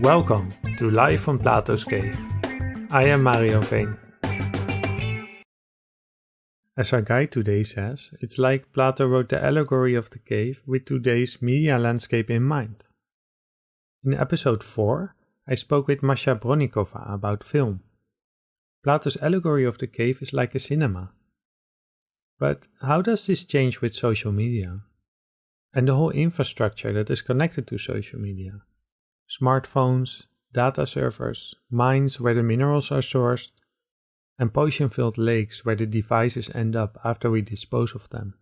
Welcome to Live from Plato's Cave. I am Mario Veen. As our guide today says, it's like Plato wrote the allegory of the cave with today's media landscape in mind. In episode 4, I spoke with Masha Bronikova about film. Plato's allegory of the cave is like a cinema. But how does this change with social media? And the whole infrastructure that is connected to social media? Smartphones, data servers, mines where the minerals are sourced, and poison-filled lakes where the devices end up after we dispose of them.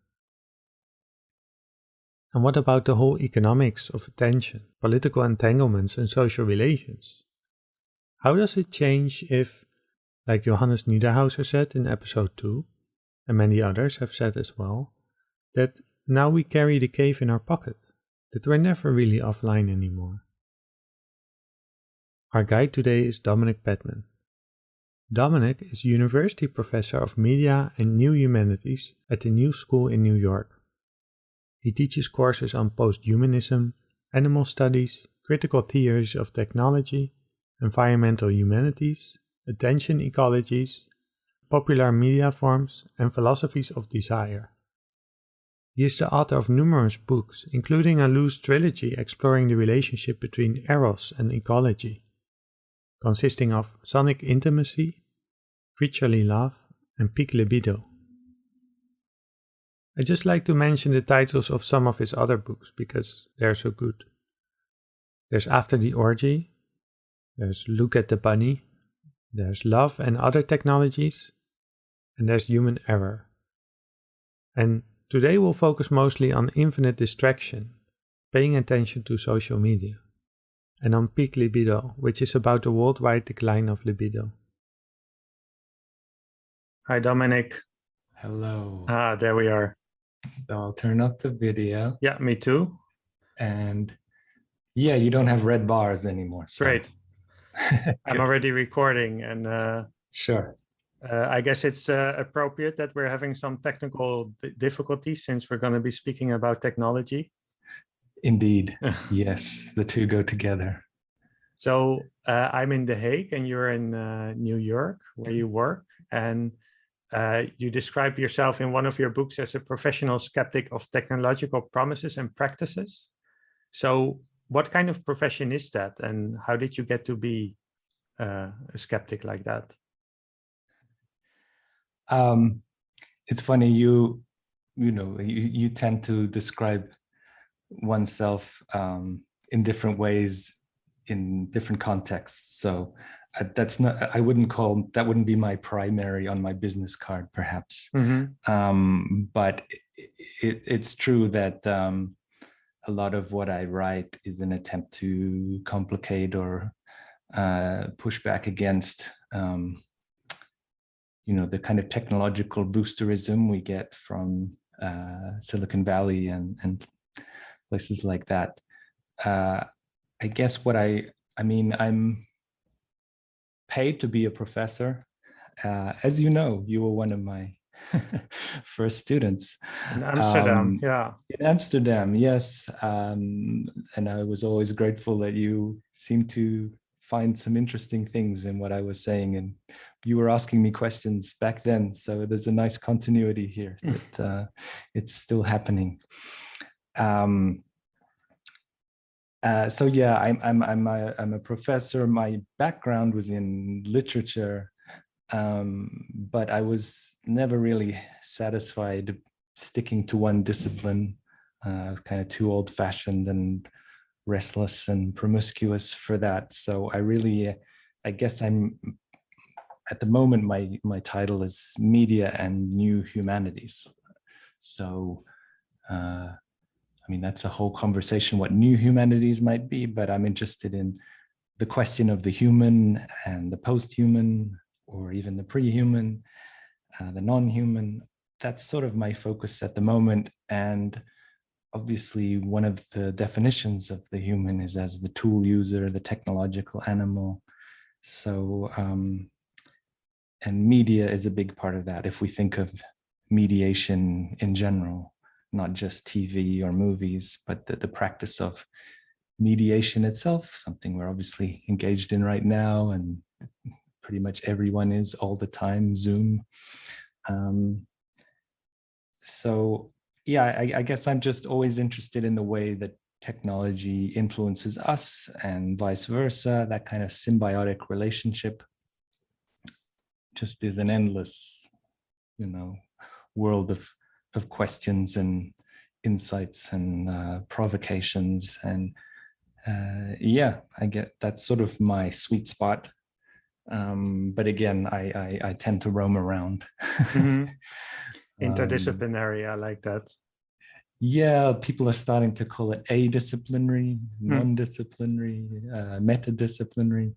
And what about the whole economics of attention, political entanglements and social relations? How does it change if, like Johannes Niederhauser said in episode 2, and many others have said as well, that now we carry the cave in our pocket, that we're never really offline anymore? Our guide today is Dominic Pettman. Dominic is University Professor of Media and New Humanities at the New School in New York. He teaches courses on post-humanism, animal studies, critical theories of technology, environmental humanities, attention ecologies, popular media forms, and philosophies of desire. He is the author of numerous books, including a loose trilogy exploring the relationship between eros and ecology, consisting of sonic intimacy, creaturely love, and peak libido. I'd just like to mention the titles of some of his other books because they're so good. There's After the Orgy, there's Look at the Bunny, there's Love and Other Technologies, and there's Human Error. And today we'll focus mostly on infinite distraction, paying attention to social media, and on peak libido, which is about the worldwide decline of libido. Hi, Dominic. Hello. There we are. So I'll turn up the video. Yeah, me too. And yeah, you don't have red bars anymore. So. Great. I'm already recording, and sure. I guess it's appropriate that we're having some technical difficulties since we're going to be speaking about technology. Indeed. Yes, the two go together. So I'm in The Hague and you're in New York, where you work. And you describe yourself in one of your books as a professional skeptic of technological promises and practices. So what kind of profession is that? And how did you get to be a skeptic like that? It's funny, you tend to describe oneself in different ways in different contexts. So that wouldn't be my primary on my business card, perhaps. Mm-hmm. But it's true that a lot of what I write is an attempt to complicate or push back against the kind of technological boosterism we get from Silicon Valley and places like that. I guess I'm paid to be a professor. As you know, you were one of my first students. In Amsterdam, yeah. In Amsterdam, yes. And I was always grateful that you seemed to find some interesting things in what I was saying. And you were asking me questions back then. So there's a nice continuity here that it's still happening. So yeah, I'm a professor. My background was in literature, but I was never really satisfied sticking to one discipline. I was kind of too old-fashioned and restless and promiscuous for that. So I guess I'm at the moment my title is Media and New Humanities. So. That's a whole conversation what new humanities might be, but I'm interested in the question of the human and the post-human, or even the pre-human, the non-human. That's sort of my focus at the moment. And obviously, one of the definitions of the human is as the tool user, the technological animal. So, and media is a big part of that. If we think of mediation in general, not just TV or movies, but the practice of mediation itself, something we're obviously engaged in right now, and pretty much everyone is all the time, Zoom. So yeah, I guess I'm just always interested in the way that technology influences us and vice versa. That kind of symbiotic relationship just is an endless, world of questions and insights and provocations. And yeah, I get that's sort of my sweet spot. But again, I tend to roam around. Mm-hmm. Interdisciplinary, I like that. Yeah, people are starting to call it adisciplinary, non-disciplinary, metadisciplinary.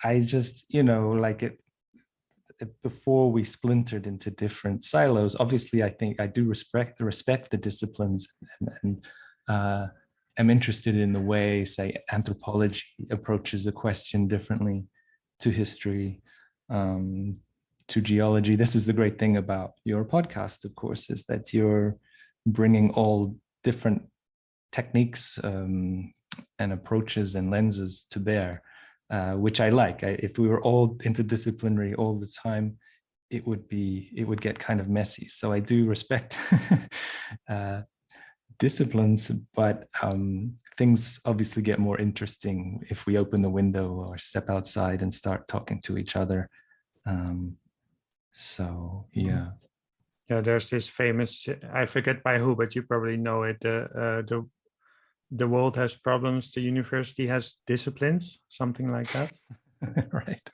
I just, like it before we splintered into different silos. Obviously, I think I do respect the disciplines, and am interested in the way, say, anthropology approaches the question differently to history, to geology. This is the great thing about your podcast, of course, is that you're bringing all different techniques and approaches and lenses to bear, which I like. If we were all interdisciplinary all the time, it would get kind of messy. So I do respect disciplines, but things obviously get more interesting if we open the window or step outside and start talking to each other. So yeah. Yeah, there's this famous, I forget by who, but you probably know it. The world has problems, the university has disciplines, something like that. Right.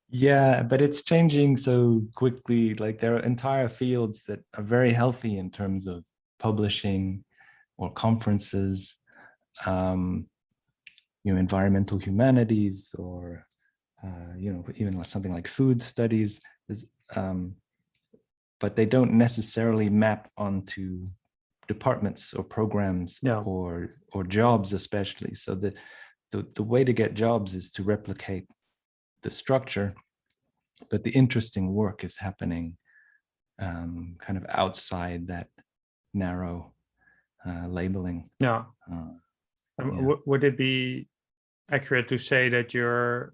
Yeah, but it's changing so quickly. Like there are entire fields that are very healthy in terms of publishing or conferences, environmental humanities, or even something like food studies. But they don't necessarily map onto departments or programs, Yeah. or jobs, especially. So the way to get jobs is to replicate the structure, but the interesting work is happening kind of outside that narrow labeling. Yeah. Would it be accurate to say that you're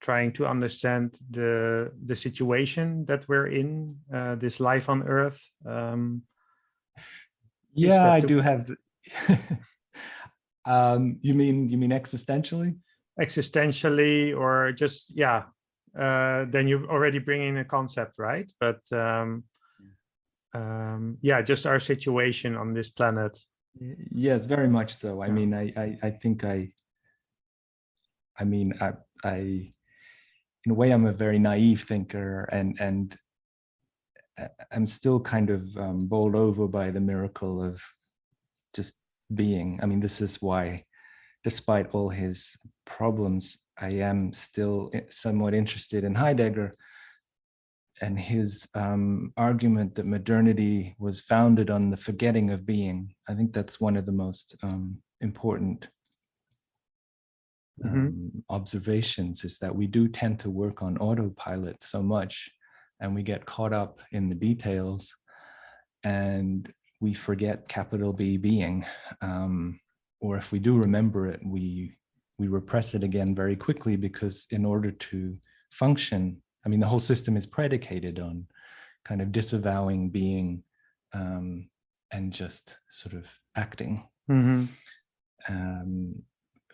trying to understand the situation that we're in, this life on Earth? Yeah, I do have. You mean existentially? Existentially, or just then you already bring in a concept, right? But just our situation on this planet. Yes, very much so. I mean, I think in a way, I'm a very naive thinker, and I'm still kind of bowled over by the miracle of just being. I mean, this is why, despite all his problems, I am still somewhat interested in Heidegger and his argument that modernity was founded on the forgetting of being. I think that's one of the most important observations, is that we do tend to work on autopilot so much, and we get caught up in the details, and we forget capital B, being. Or if we do remember it, we repress it again very quickly, because in order to function, I mean, the whole system is predicated on kind of disavowing being and just sort of acting,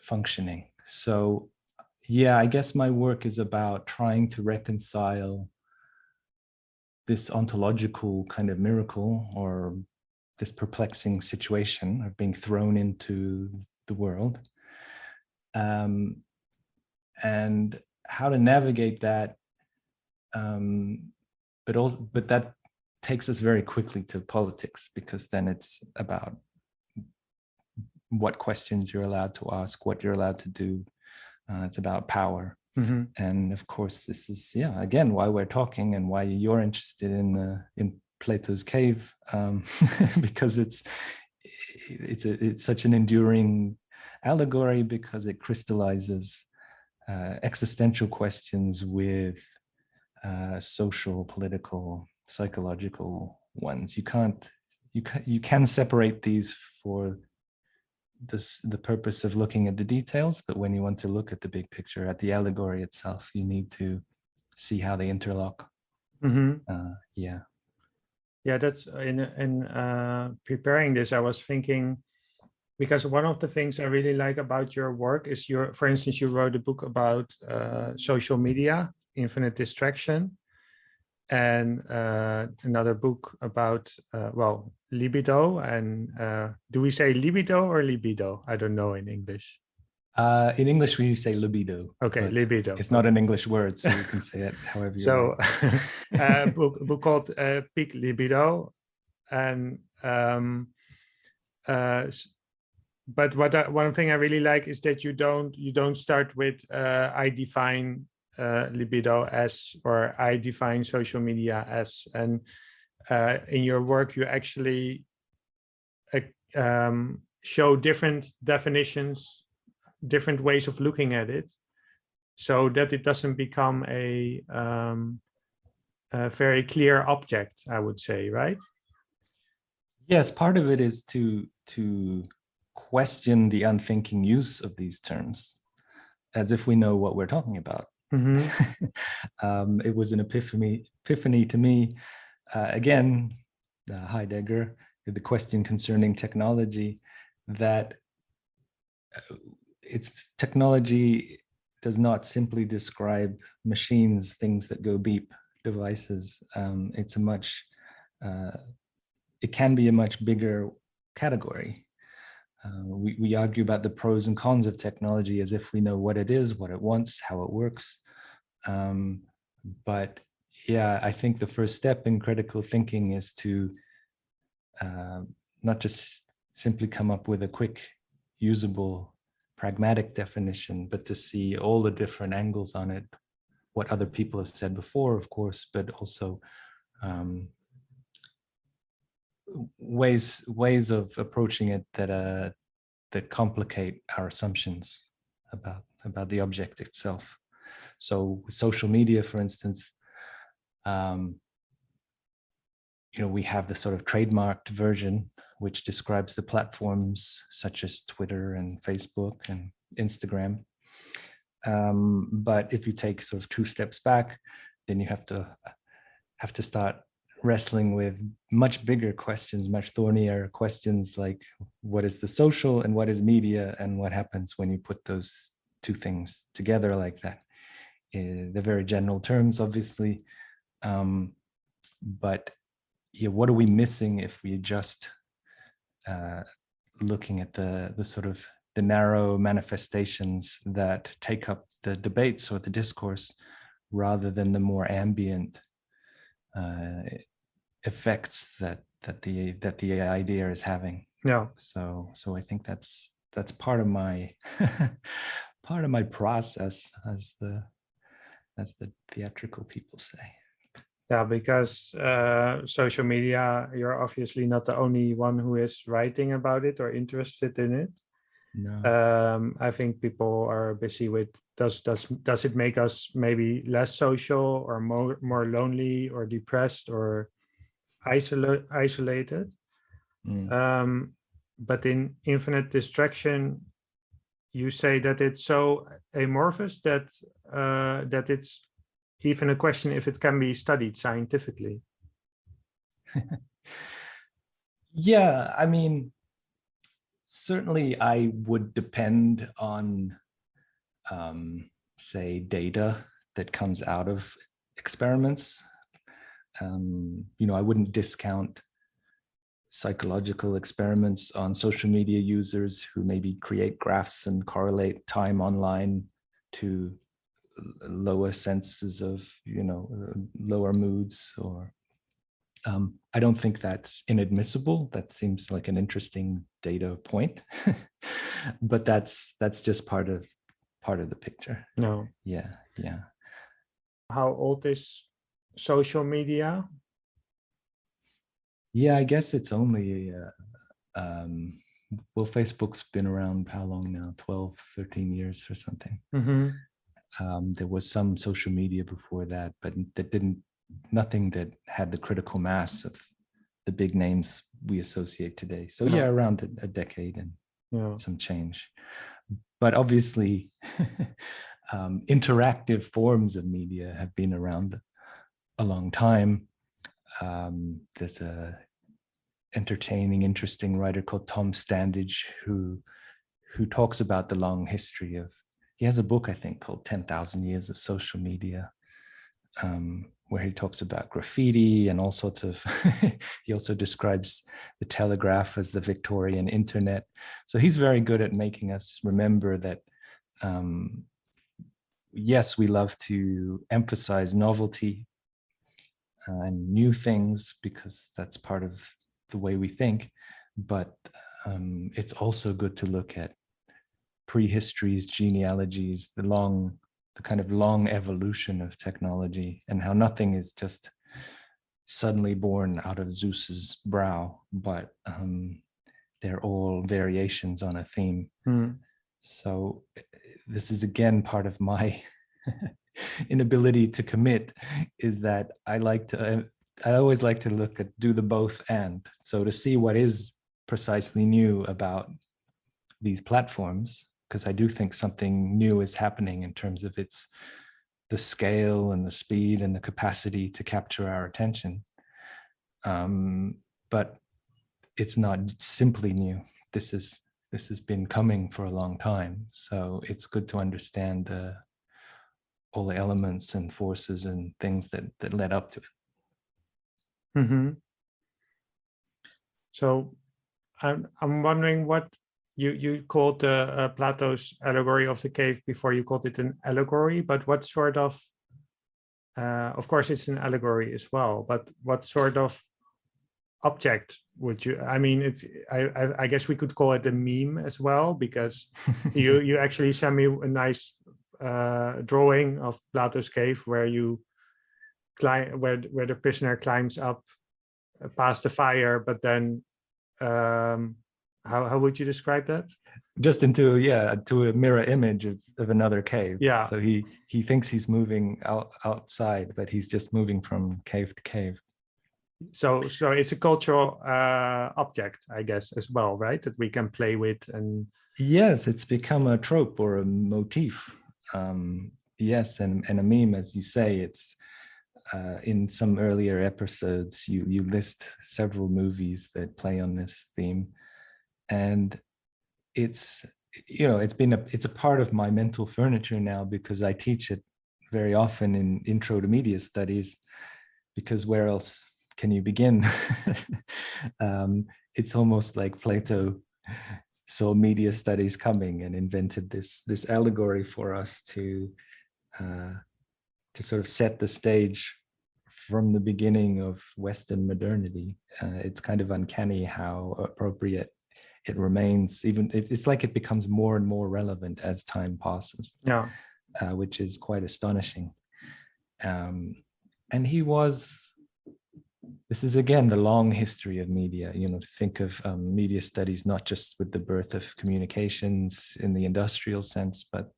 functioning. So yeah, I guess my work is about trying to reconcile this ontological kind of miracle, or this perplexing situation of being thrown into the world, and how to navigate that. But that takes us very quickly to politics, because then it's about what questions you're allowed to ask, what you're allowed to do. It's about power. And of course, this is, again, why we're talking and why you're interested in Plato's cave, because it's such an enduring allegory, because it crystallizes existential questions with social, political, psychological ones. You can separate these for the purpose of looking at the details, but when you want to look at the big picture, at the allegory itself, you need to see how they interlock. Yeah. Yeah, that's in preparing this, I was thinking, because one of the things I really like about your work is for instance, you wrote a book about social media, infinite distraction, and another book about, well, libido. And do we say libido or libido? I don't know in English. In English, we say libido. Okay, libido. It's not an English word, so you can say it however you so, like. a book called Peak Libido. And but one thing I really like is that you don't start with I define libido as, or I define social media as, and in your work you actually show different definitions, different ways of looking at it, so that it doesn't become a very clear object, I would say, right? Yes, part of it is to question the unthinking use of these terms, as if we know what we're talking about. It was an epiphany to me. Again, Heidegger, the question concerning technology, that it's technology does not simply describe machines, things that go beep, devices. It's a much, it can be a much bigger category. We argue about the pros and cons of technology as if we know what it is, what it wants, how it works. But yeah, I think the first step in critical thinking is to not just simply come up with a quick, usable, pragmatic definition, but to see all the different angles on it, what other people have said before, of course, but also ways of approaching it that complicate our assumptions about the object itself. So with social media, for instance, we have the sort of trademarked version, which describes the platforms such as Twitter and Facebook and Instagram. But if you take sort of 2 steps back, then you have to start wrestling with much bigger questions, much thornier questions, like what is the social and what is media, and what happens when you put those 2 things together like that. They're very general terms, obviously, but yeah, what are we missing if we just looking at the sort of the narrow manifestations that take up the debates or the discourse, rather than the more ambient effects that the idea is having? Yeah. So I think that's part of my part of my process, as the theatrical people say. Yeah, because social media, you're obviously not the only one who is writing about it or interested in it. No. I think people are busy with, does it make us maybe less social, or more lonely, or depressed, or isolated? But in infinite distraction, you say that it's so amorphous that that it's even a question if it can be studied scientifically. Yeah, I mean, certainly I would depend on, say, data that comes out of experiments. I wouldn't discount psychological experiments on social media users who maybe create graphs and correlate time online to lower senses of, lower moods, or I don't think that's inadmissible. That seems like an interesting data point, but that's just part of the picture. No. Yeah. How old is social media? Yeah, I guess it's only well, Facebook's been around how long now? 12, 13 years or something. There was some social media before that, but nothing that had the critical mass of the big names we associate today. So yeah, around a decade. And some change. But obviously, interactive forms of media have been around a long time. There's a entertaining, interesting writer called Tom Standage who talks about the long history of. He has a book, I think, called 10,000 Years of Social Media, where he talks about graffiti and all sorts of. He also describes the telegraph as the Victorian internet. So he's very good at making us remember that. Yes, we love to emphasize novelty and new things because that's part of the way we think, but it's also good to look at prehistories, genealogies, the kind of long evolution of technology, and how nothing is just suddenly born out of Zeus's brow, but they're all variations on a theme. So this is again part of my inability to commit, is that I always like to look at, do the both and. So to see what is precisely new about these platforms, because I do think something new is happening in terms of the scale and the speed and the capacity to capture our attention. But it's not simply new. This has been coming for a long time. So it's good to understand all the elements and forces and things that led up to it. Mm-hmm. So I'm wondering what you called Plato's allegory of the cave before. You called it an allegory, but what sort of course it's an allegory as well, but what sort of object would you, I mean, it's I guess we could call it a meme as well, because you actually sent me a nice drawing of Plato's cave where you climb, where the prisoner climbs up past the fire, but then how would you describe that? Just into to a mirror image of another cave. Yeah. So he thinks he's moving outside, but he's just moving from cave to cave. So it's a cultural object, I guess, as well, right? That we can play with. And yes, it's become a trope or a motif. Yes, and a meme, as you say. It's in some earlier episodes, you list several movies that play on this theme, and it's it's a part of my mental furniture now, because I teach it very often in Intro to Media Studies, because where else can you begin? It's almost like Plato saw media studies coming and invented this allegory for us to sort of set the stage from the beginning of Western modernity. It's kind of uncanny how appropriate it remains. Even it's like it becomes more and more relevant as time passes. Yeah, which is quite astonishing. And this is again the long history of media. Think of media studies not just with the birth of communications in the industrial sense, but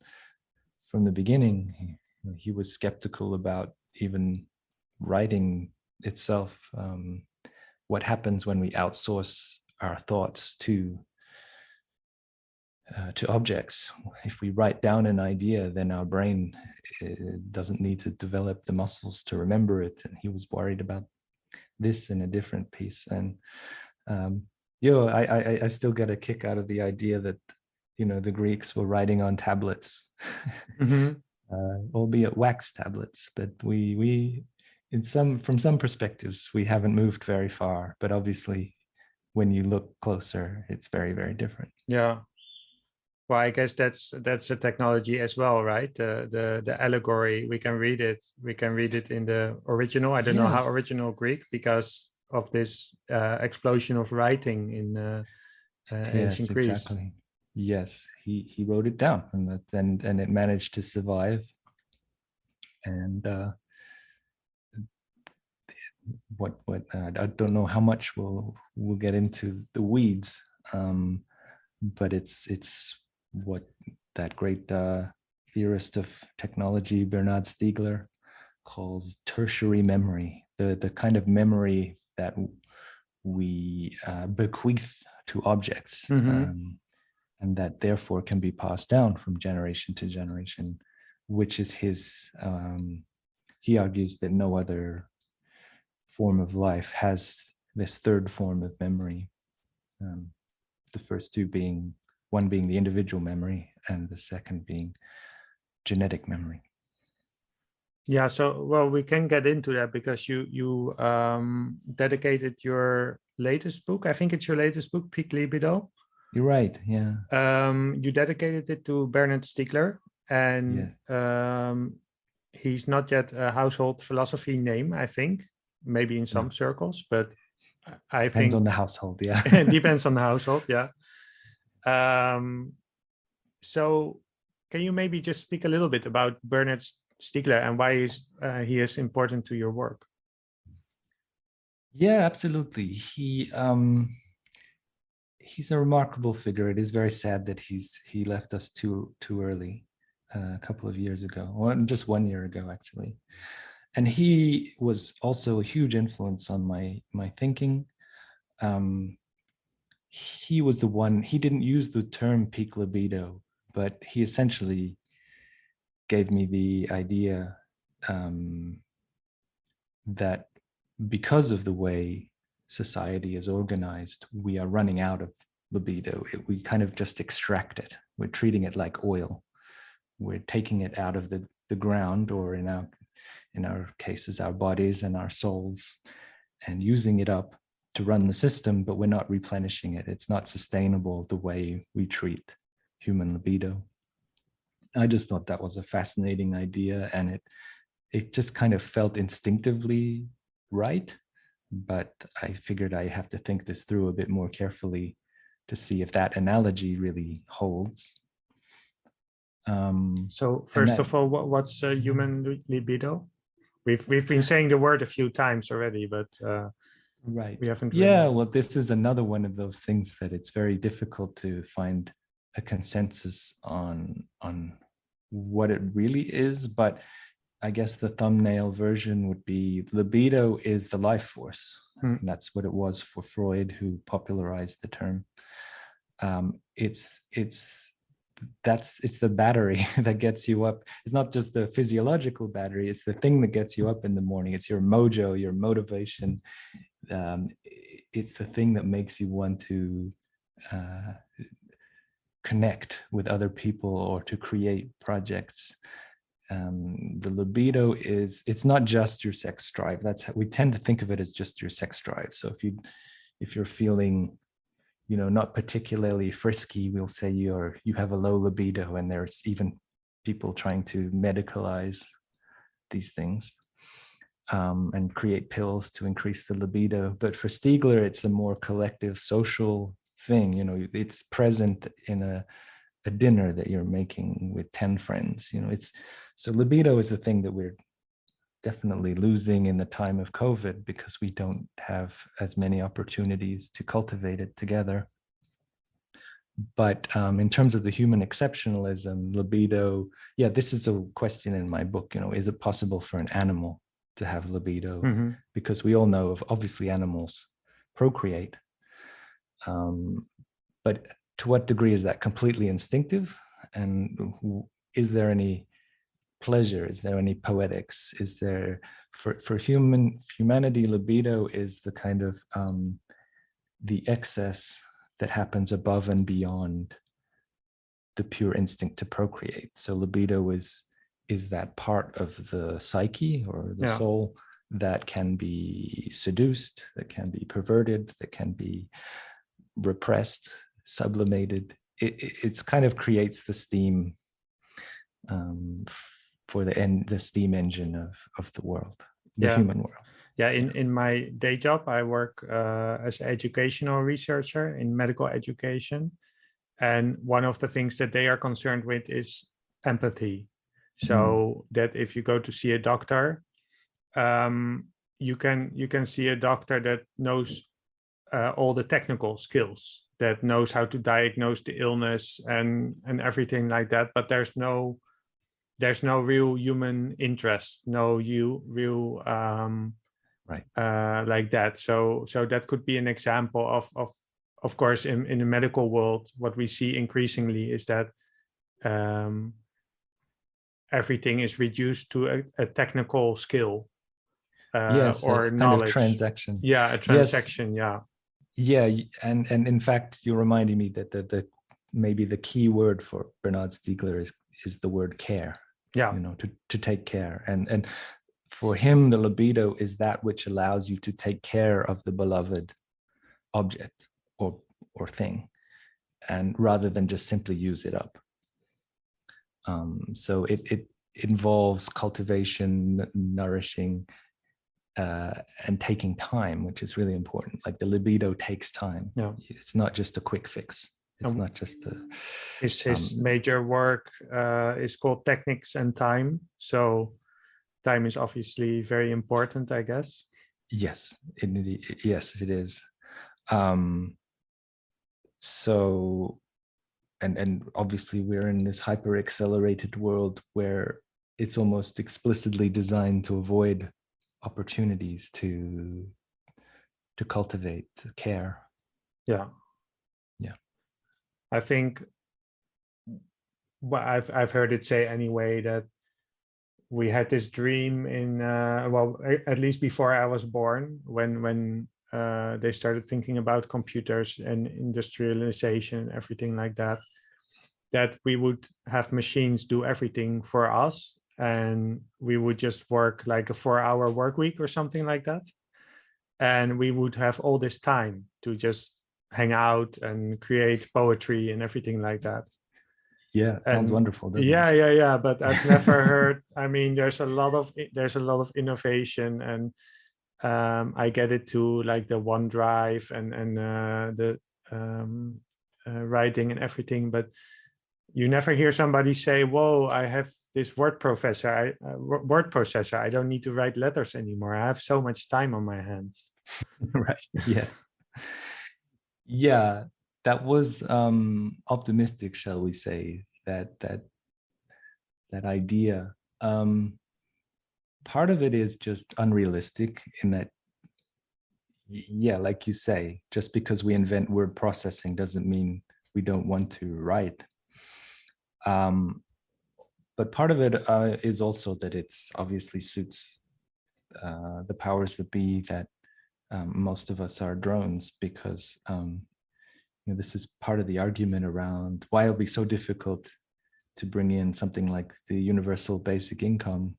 from the beginning, he was skeptical about even writing itself. What happens when we outsource our thoughts to objects? If we write down an idea, then our brain doesn't need to develop the muscles to remember it. And he was worried about this in a different piece. And I still get a kick out of the idea that the Greeks were writing on tablets, mm-hmm. Albeit wax tablets. But we from some perspectives, we haven't moved very far. But obviously, when you look closer, it's very, very different. Yeah. Well, I guess that's a technology as well, right? The allegory, we can read it. We can read it in the original. I don't know how original Greek, because of this explosion of writing in ancient Greece. Exactly. Yes, he wrote it down, and it managed to survive. And what I don't know how much we'll get into the weeds, but it's what that great theorist of technology Bernard Stiegler calls tertiary memory, the kind of memory that we bequeath to objects. Mm-hmm. and that therefore can be passed down from generation to generation, which is his, he argues that no other form of life has this third form of memory. The first two being, one being the individual memory and the second being genetic memory. Yeah, so well, we can get into that because you dedicated your latest book. I think it's your latest book, Peak Libido. You're right. Yeah. You dedicated it to Bernard Stiegler, and he's not yet a household philosophy name, I think, maybe in some circles, but I think depends on the household. Yeah. it depends on the household. Yeah. So can you maybe just speak a little bit about Bernard Stiegler and why he is important to your work? Yeah, absolutely. He's a remarkable figure. It is very sad that he left us too early, a couple of years ago, or just 1 year ago, actually. And he was also a huge influence on my thinking. He was the one. He didn't use the term peak libido, but he essentially gave me the idea that because of the way society is organized, we are running out of libido. We kind of just extract it. We're treating it like oil. We're taking it out of the ground, or in our cases, our bodies and our souls, and using it up to run the system, but we're not replenishing it. It's not sustainable the way we treat human libido. I just thought that was a fascinating idea, and it just kind of felt instinctively right, but I figured I have to think this through a bit more carefully to see if that analogy really holds. So first of all, what's human libido? We've been saying the word a few times already, but right, we haven't. Yeah, well, this is another one of those things that it's very difficult to find a consensus on what it really is, but I guess the thumbnail version would be libido is the life force. And that's what it was for Freud, who popularized the term. It's the battery that gets you up. It's not just the physiological battery, it's the thing that gets you up in the morning. It's your mojo, your motivation. It's the thing that makes you want to connect with other people or to create projects. The libido it's not just your sex drive. That's how we tend to think of it, as just your sex drive. So if you're feeling, not particularly frisky, we'll say you have a low libido, and there's even people trying to medicalize these things and create pills to increase the libido. But for Stiegler, it's a more collective social thing. It's present in a dinner that you're making with 10 friends. So libido is the thing that we're definitely losing in the time of COVID, because we don't have as many opportunities to cultivate it together. But in terms of the human exceptionalism, libido, this is a question in my book, is it possible for an animal to have libido? Mm-hmm. Because we all know of, obviously, animals procreate. But to what degree is that completely instinctive? And is there any pleasure? Is there any poetics? Is there, for humanity, libido is the kind of the excess that happens above and beyond the pure instinct to procreate. So libido is that part of the psyche or the soul that can be seduced, that can be perverted, that can be repressed, sublimated. It's kind of creates the steam for the steam engine of the world, the human world. Yeah, in my day job, I work as an educational researcher in medical education. And one of the things that they are concerned with is empathy. So that if you go to see a doctor, you can see a doctor that knows all the technical skills, that knows how to diagnose the illness and everything like that. But there's no real human interest, no real like that. So that could be an example of course, in the medical world, what we see increasingly is that everything is reduced to a technical skill Yes, or a kind of knowledge. transaction. Yeah, a transaction. Yes. Yeah, and in fact, you're reminding me that the maybe the key word for Bernard Stiegler is the word care. Yeah. You know, to take care, and for him, the libido is that which allows you to take care of the beloved object or thing, and rather than just simply use it up. So it involves cultivation, nourishing, and taking time, which is really important. Like the libido takes time. Yeah. It's not just a quick fix. It's not just a. His major work is called Techniques and Time. So time is obviously very important, I guess. Yes, yes, it is. So, and obviously we're in this hyper accelerated world where it's almost explicitly designed to avoid opportunities to cultivate care. Yeah. I think, well, I've heard it say anyway that we had this dream in well, at least before I was born, when they started thinking about computers and industrialization and everything like that, that we would have machines do everything for us, and we would just work like a 4-hour work week or something like that, and we would have all this time to just hang out and create poetry and everything like that. Yeah, it sounds wonderful, doesn't it? Yeah. But I've never heard. I mean, there's a lot of innovation, and I get it too, like the OneDrive and the writing and everything. But you never hear somebody say, "Whoa, I have this word processor. I don't need to write letters anymore. I have so much time on my hands." Right. Yes. Yeah, that was optimistic, shall we say, that idea. Part of it is just unrealistic in that, yeah, like you say, just because we invent word processing doesn't mean we don't want to write. But part of it is also that it's obviously suits the powers that be, that most of us are drones, because this is part of the argument around why it'll be so difficult to bring in something like the universal basic income,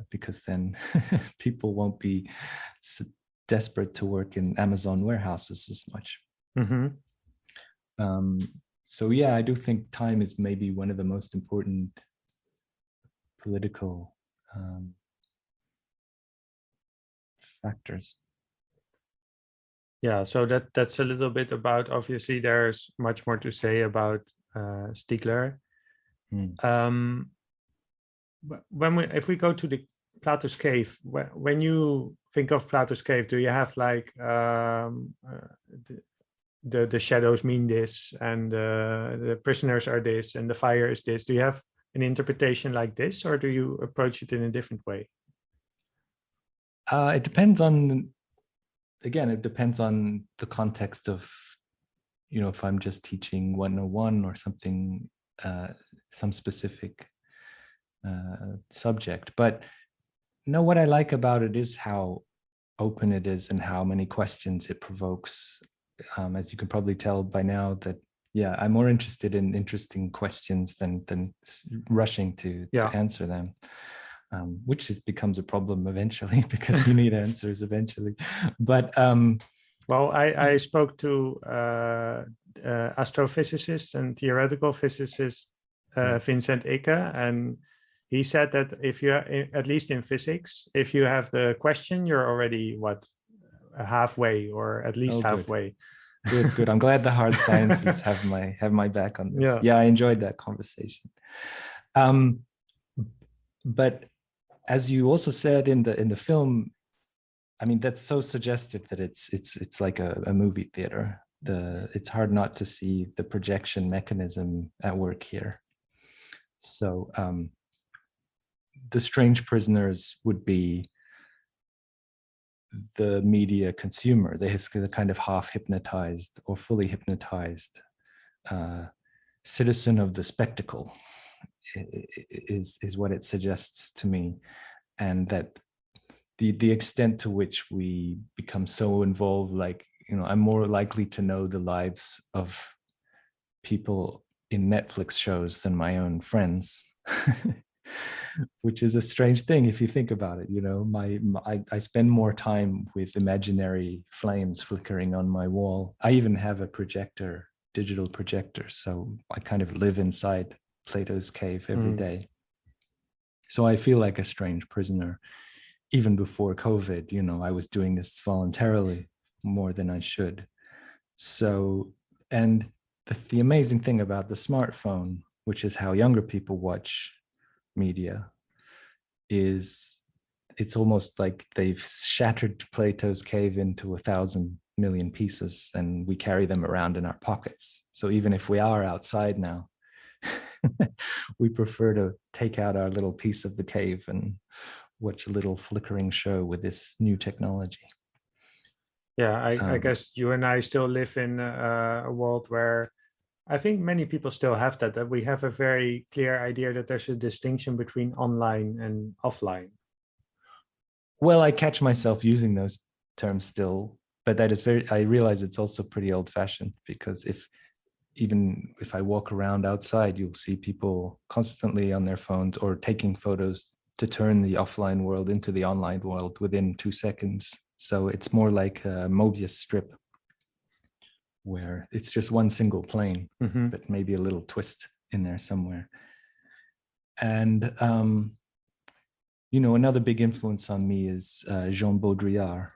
because then people won't be so desperate to work in Amazon warehouses as much. Mm-hmm. So yeah, I do think time is maybe one of the most important political factors. Yeah, so that's a little bit about, obviously there's much more to say about Stiegler. If we go to the Plato's cave, when you think of Plato's cave, do you have like the shadows mean this, and the prisoners are this, and the fire is this? Do you have an interpretation like this, or do you approach it in a different way? It depends on, again, it depends on the context of, if I'm just teaching 101 or something, some specific subject. But no, what I like about it is how open it is and how many questions it provokes. As you can probably tell by now, that yeah, I'm more interested in interesting questions than rushing to answer them, which becomes a problem eventually because you need answers eventually. But well, I spoke to astrophysicist and theoretical physicist Vincent Icke, and he said that if you, at least in physics, if you have the question, you're already halfway, or at least halfway. Good. I'm glad the hard sciences have my back on this. Yeah, I enjoyed that conversation. But as you also said in the film, I mean, that's so suggestive that it's like a movie theater. It's hard not to see the projection mechanism at work here. So the strange prisoners would be the media consumer, the kind of half hypnotized or fully hypnotized citizen of the spectacle is what it suggests to me. And that the extent to which we become so involved, like, I'm more likely to know the lives of people in Netflix shows than my own friends, which is a strange thing if you think about it. I spend more time with imaginary flames flickering on my wall. I even have a projector, digital projector, so I kind of live inside Plato's cave every day. So I feel like a strange prisoner. Even before COVID, I was doing this voluntarily more than I should. So, and the amazing thing about the smartphone, which is how younger people watch media, is it's almost like they've shattered Plato's cave into 1,000 million pieces, and we carry them around in our pockets. So even if we are outside now, we prefer to take out our little piece of the cave and watch a little flickering show with this new technology. Yeah, I guess you and I still live in a world where I think many people still have that we have a very clear idea that there's a distinction between online and offline. Well, I catch myself using those terms still, but that is I realize it's also pretty old-fashioned, because even if I walk around outside, you'll see people constantly on their phones or taking photos to turn the offline world into the online world within 2 seconds. So it's more like a Mobius strip, where it's just one single plane, but maybe a little twist in there somewhere. And, another big influence on me is Jean Baudrillard,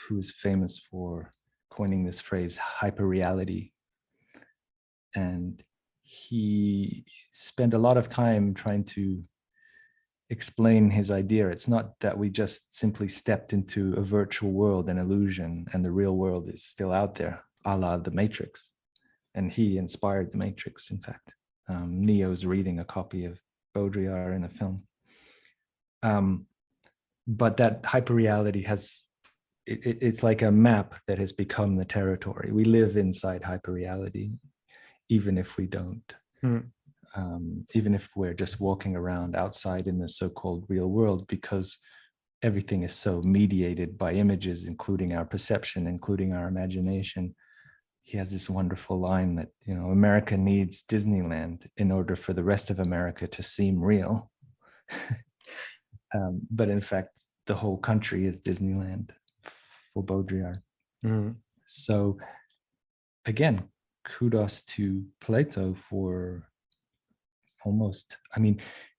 who is famous for coining this phrase, hyperreality. And he spent a lot of time trying to explain his idea. It's not that we just simply stepped into a virtual world, an illusion, and the real world is still out there, a la The Matrix. And he inspired The Matrix, in fact. Neo's reading a copy of Baudrillard in the film. But that hyperreality it's like a map that has become the territory. We live inside hyperreality, even if we don't. Even if we're just walking around outside in the so-called real world, because everything is so mediated by images, including our perception, including our imagination. He has this wonderful line that, America needs Disneyland in order for the rest of America to seem real. But in fact, the whole country is Disneyland for Baudrillard. So again, kudos to Plato for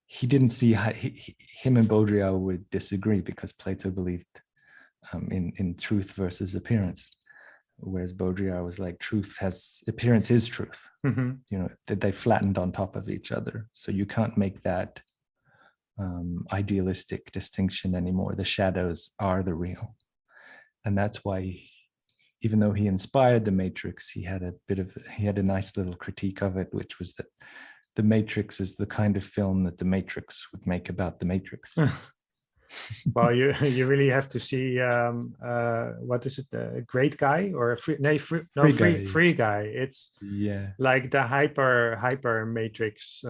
he didn't see how him and Baudrillard would disagree, because Plato believed in truth versus appearance, whereas Baudrillard was like, appearance is truth. That they flattened on top of each other. So you can't make that idealistic distinction anymore. The shadows are the real. And that's why, even though he inspired The Matrix, he had a nice little critique of it, which was that The Matrix is the kind of film that The Matrix would make about The Matrix. Well, you really have to see what is it, the Great Guy or Free Guy. It's like the hyper Matrix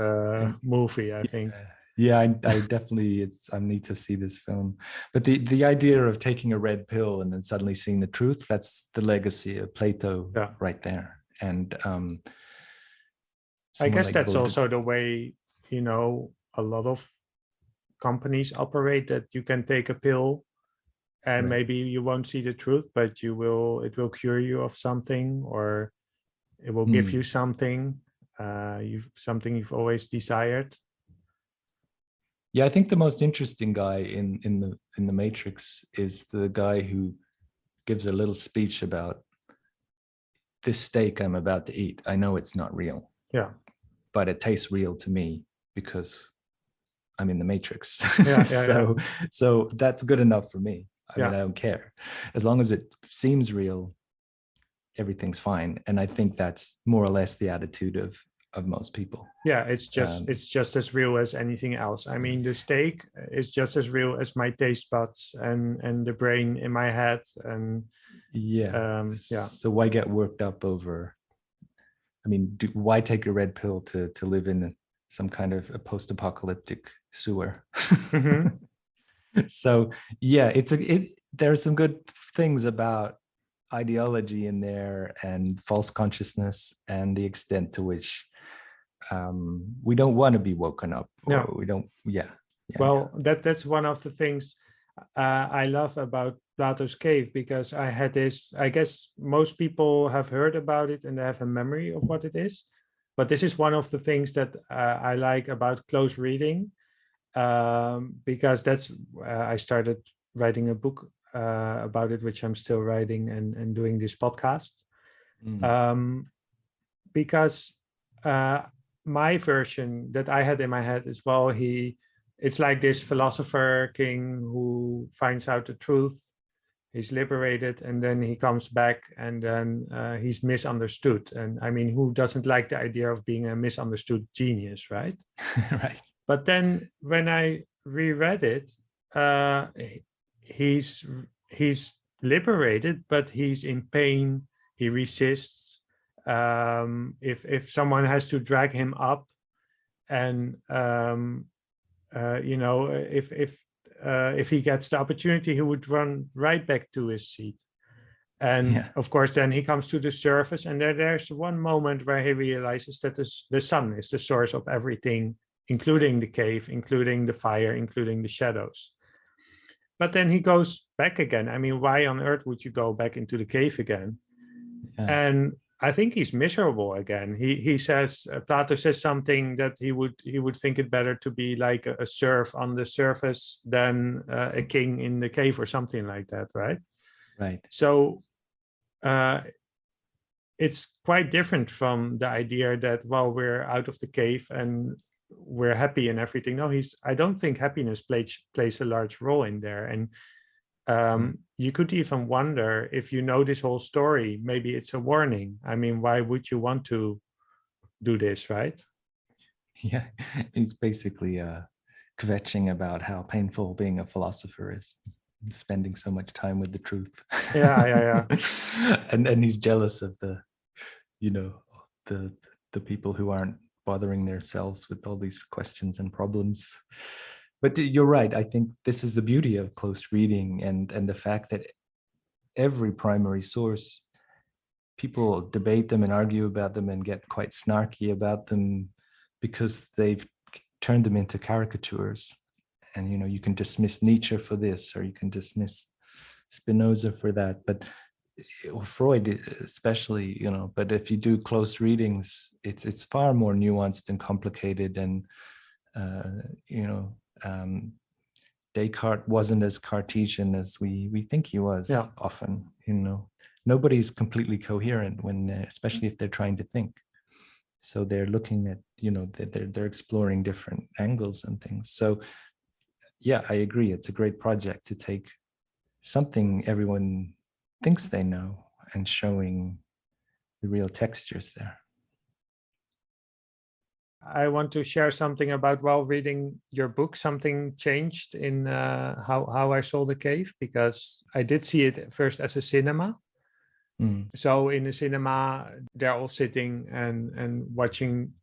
movie, I think. Yeah, I definitely I need to see this film. But the idea of taking a red pill and then suddenly seeing the truth, that's the legacy of Plato right there. And I guess that's also the way, a lot of companies operate, that you can take a pill and maybe you won't see the truth, but it will cure you of something, or it will give you something, something you've always desired. Yeah, I think the most interesting guy in the Matrix is the guy who gives a little speech about this steak I'm about to eat. I know it's not real. Yeah. But it tastes real to me because I'm in the Matrix. So that's good enough for me. I mean, I don't care. As long as it seems real, everything's fine. And I think that's more or less the attitude of of most people. Yeah, it's just as real as anything else. I mean, the steak is just as real as my taste buds and the brain in my head. And yeah. So why get worked up over? I mean, why take a red pill to live in some kind of a post-apocalyptic sewer? Mm-hmm. So yeah, there are some good things about ideology in there and false consciousness and the extent to which we don't want to be woken up, or No. we don't. Yeah. Well, that's one of the things I love about Plato's Cave, because I had this, I guess most people have heard about it and they have a memory of what it is. But this is one of the things that I like about close reading, because that's, I started writing a book about it, which I'm still writing and doing this podcast. Because my version that I had in my head as well, it's like this philosopher king who finds out the truth, he's liberated, and then he comes back, and then he's misunderstood. And I mean, who doesn't like the idea of being a misunderstood genius, right? Right. But then when I reread it, he's liberated, but he's in pain. He resists. If someone has to drag him up, and if he gets the opportunity, he would run right back to his seat. And of course, then he comes to the surface, and there's one moment where he realizes that the sun is the source of everything, including the cave, including the fire, including the shadows. But then he goes back again. I mean, why on earth would you go back into the cave again? And I think he's miserable again. He says, Plato says something that he would think it better to be like a serf on the surface than a king in the cave, or something like that, right? Right. So it's quite different from the idea that, well, we're out of the cave and we're happy and everything. No, I don't think happiness plays a large role in there. And you could even wonder, if you know this whole story, maybe it's a warning. I mean, why would you want to do this, right? Yeah, he's basically kvetching about how painful being a philosopher is, spending so much time with the truth. Yeah. And he's jealous of the people who aren't bothering themselves with all these questions and problems. But you're right. I think this is the beauty of close reading, and the fact that every primary source, people debate them and argue about them and get quite snarky about them because they've turned them into caricatures. And you can dismiss Nietzsche for this, or you can dismiss Spinoza for that, but Freud especially, but if you do close readings, it's far more nuanced and complicated. And Descartes wasn't as Cartesian as we think he was. Often, nobody's completely coherent when especially if they're trying to think. So they're looking at, they're exploring different angles and things. So yeah, I agree. It's a great project to take something everyone thinks they know and showing the real textures there. I want to share something about, while reading your book, something changed in how I saw the cave, because I did see it first as a cinema. So in the cinema, they're all sitting and watching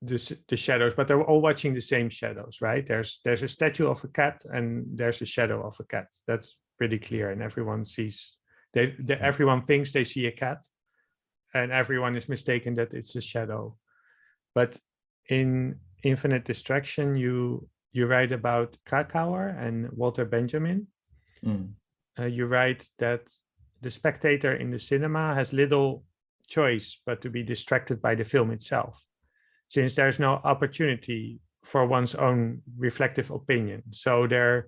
the shadows, but they're all watching the same shadows, right? There's a statue of a cat and there's a shadow of a cat. That's pretty clear, and everyone sees. Everyone thinks they see a cat, and everyone is mistaken that it's a shadow. But in Infinite Distraction, you write about Krakauer and Walter Benjamin. You write that the spectator in the cinema has little choice but to be distracted by the film itself, since there's no opportunity for one's own reflective opinion. So this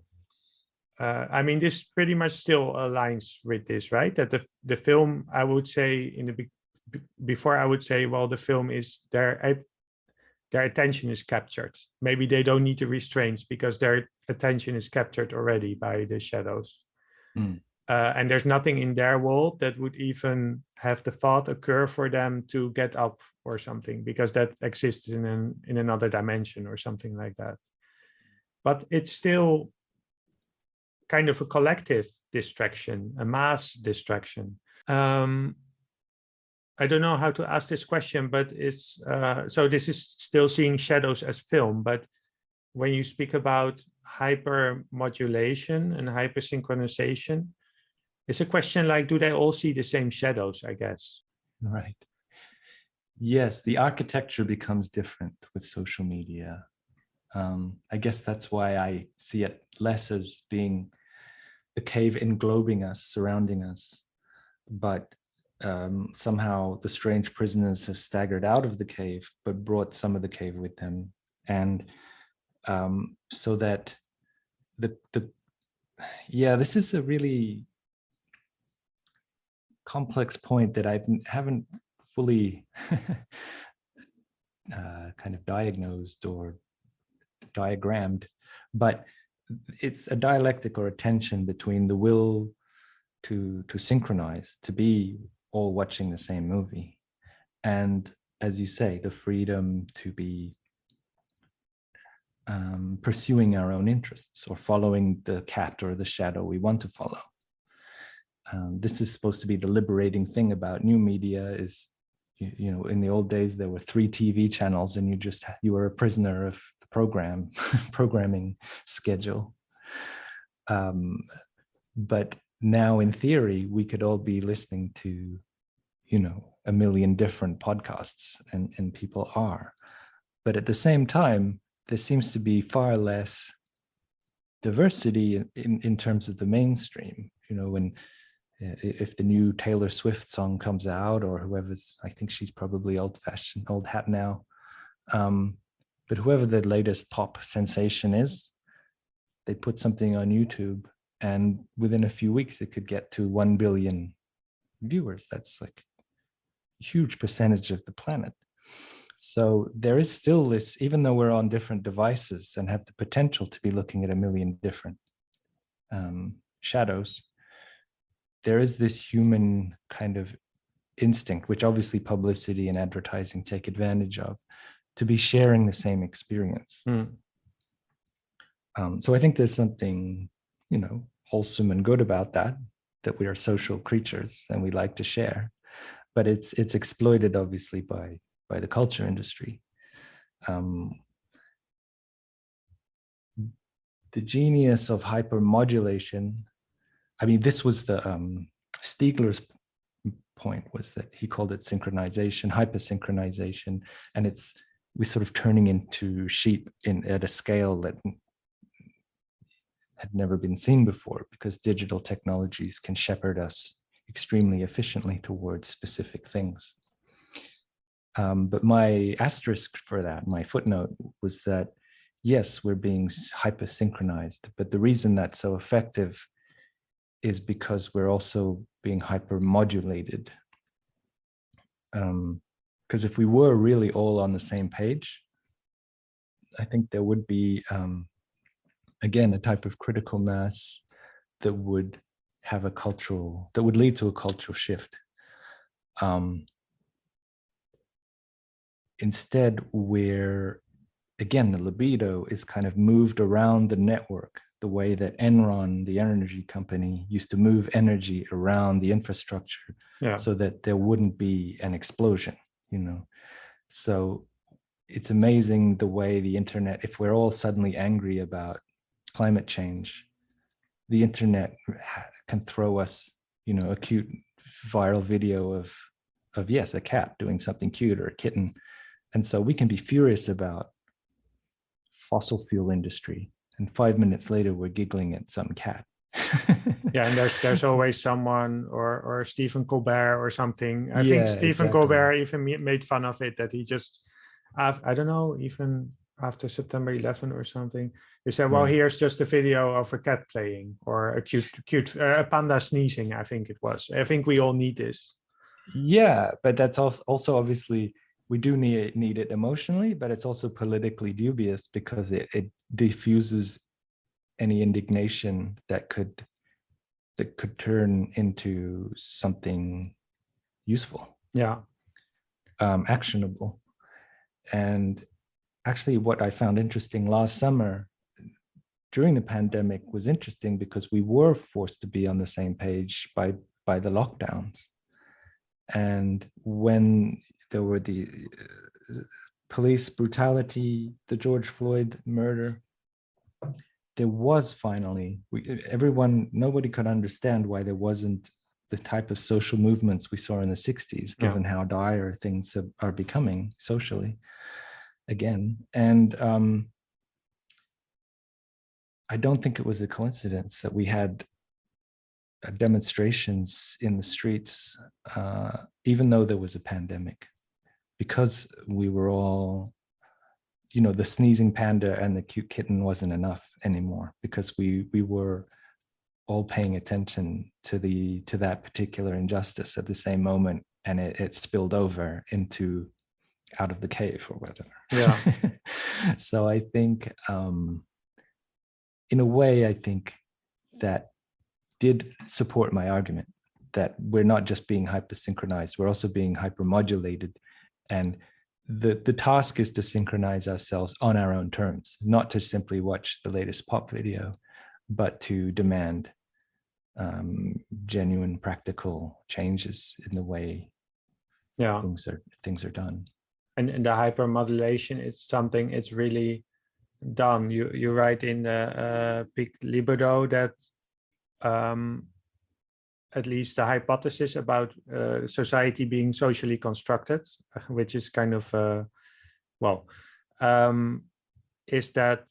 pretty much still aligns with this, right? That the film, I would say before I would say, well, the film is their attention is captured. Maybe they don't need the restraints because their attention is captured already by the shadows. and there's nothing in their world that would even have the thought occur for them to get up or something, because that exists in another dimension or something like that. But it's still kind of a collective distraction, a mass distraction. I don't know how to ask this question, but it's so this is still seeing shadows as film. But when you speak about hypermodulation and hypersynchronization, it's a question like, do they all see the same shadows, I guess? Right. Yes, the architecture becomes different with social media. I guess that's why I see it less as being the cave englobing us, surrounding us, but somehow the strange prisoners have staggered out of the cave, but brought some of the cave with them. And so that this is a really complex point that I haven't fully kind of diagnosed or diagrammed, but it's a dialectic or a tension between the will to synchronize, to be all watching the same movie, and, as you say, the freedom to be pursuing our own interests or following the cat or the shadow we want to follow. This is supposed to be the liberating thing about new media. Is, you know, in the old days there were 3 TV channels and you were a prisoner of the programming schedule. But now in theory we could all be listening to, you know, a million different podcasts, and people are. But at the same time, there seems to be far less diversity in terms of the mainstream. You know, when if the new Taylor Swift song comes out, or whoever's, I think she's probably old-fashioned, old hat now, but whoever the latest pop sensation is, they put something on YouTube, and within a few weeks it could get to 1 billion viewers. That's like a huge percentage of the planet. So there is still this, even though we're on different devices and have the potential to be looking at a million different shadows, there is this human kind of instinct, which obviously publicity and advertising take advantage of, to be sharing the same experience. So I think there's something, you know, wholesome and good about that we are social creatures and we like to share, but it's exploited obviously by the culture industry. The genius of hypermodulation, I mean, this was the Stiegler's point, was that he called it synchronization, hypersynchronization, and we're sort of turning into sheep at a scale that had never been seen before, because digital technologies can shepherd us extremely efficiently towards specific things. But my asterisk for that, my footnote, was that yes, we're being hyper-synchronized, but the reason that's so effective is because we're also being hyper-modulated. Because if we were really all on the same page, I think there would be, again, a type of critical mass that would have that would lead to a cultural shift. Instead, where, again, the libido is kind of moved around the network, the way that Enron, the energy company, used to move energy around the infrastructure, so that there wouldn't be an explosion, you know. So it's amazing the way the internet, if we're all suddenly angry about climate change, the internet can throw us, you know, a cute viral video of yes, a cat doing something cute, or a kitten. And so we can be furious about fossil fuel industry, and 5 minutes later we're giggling at some cat. Yeah, and there's always someone, or Stephen Colbert or something. I think Stephen exactly. Colbert even made fun of it, that he just, I don't know, even after September 11 or something, he said, well, here's just a video of a cat playing, or a cute a panda sneezing. I think it was. I think we all need this. Yeah, but that's also obviously, we do need it emotionally, but it's also politically dubious, because it diffuses any indignation that could that could turn into something useful, actionable. And actually, what I found interesting last summer during the pandemic was interesting because we were forced to be on the same page by the lockdowns. And when there were the police brutality, the George Floyd murder, there was finally, nobody could understand why there wasn't the type of social movements we saw in the 60s, given how dire things are becoming socially again. And I don't think it was a coincidence that we had demonstrations in the streets, even though there was a pandemic, because we were all, the sneezing panda and the cute kitten wasn't enough anymore, because we were all paying attention to that particular injustice at the same moment, and it spilled over into out of the cave or whatever. Yeah. So I think, in a way, I think that did support my argument that we're not just being hypersynchronized, we're also being hypermodulated. And the task is to synchronize ourselves on our own terms, not to simply watch the latest pop video, but to demand genuine practical changes in the way things are done. And the hypermodulation is something, it's really done. You write in the peak Libido that at least the hypothesis about society being socially constructed, which is kind of is that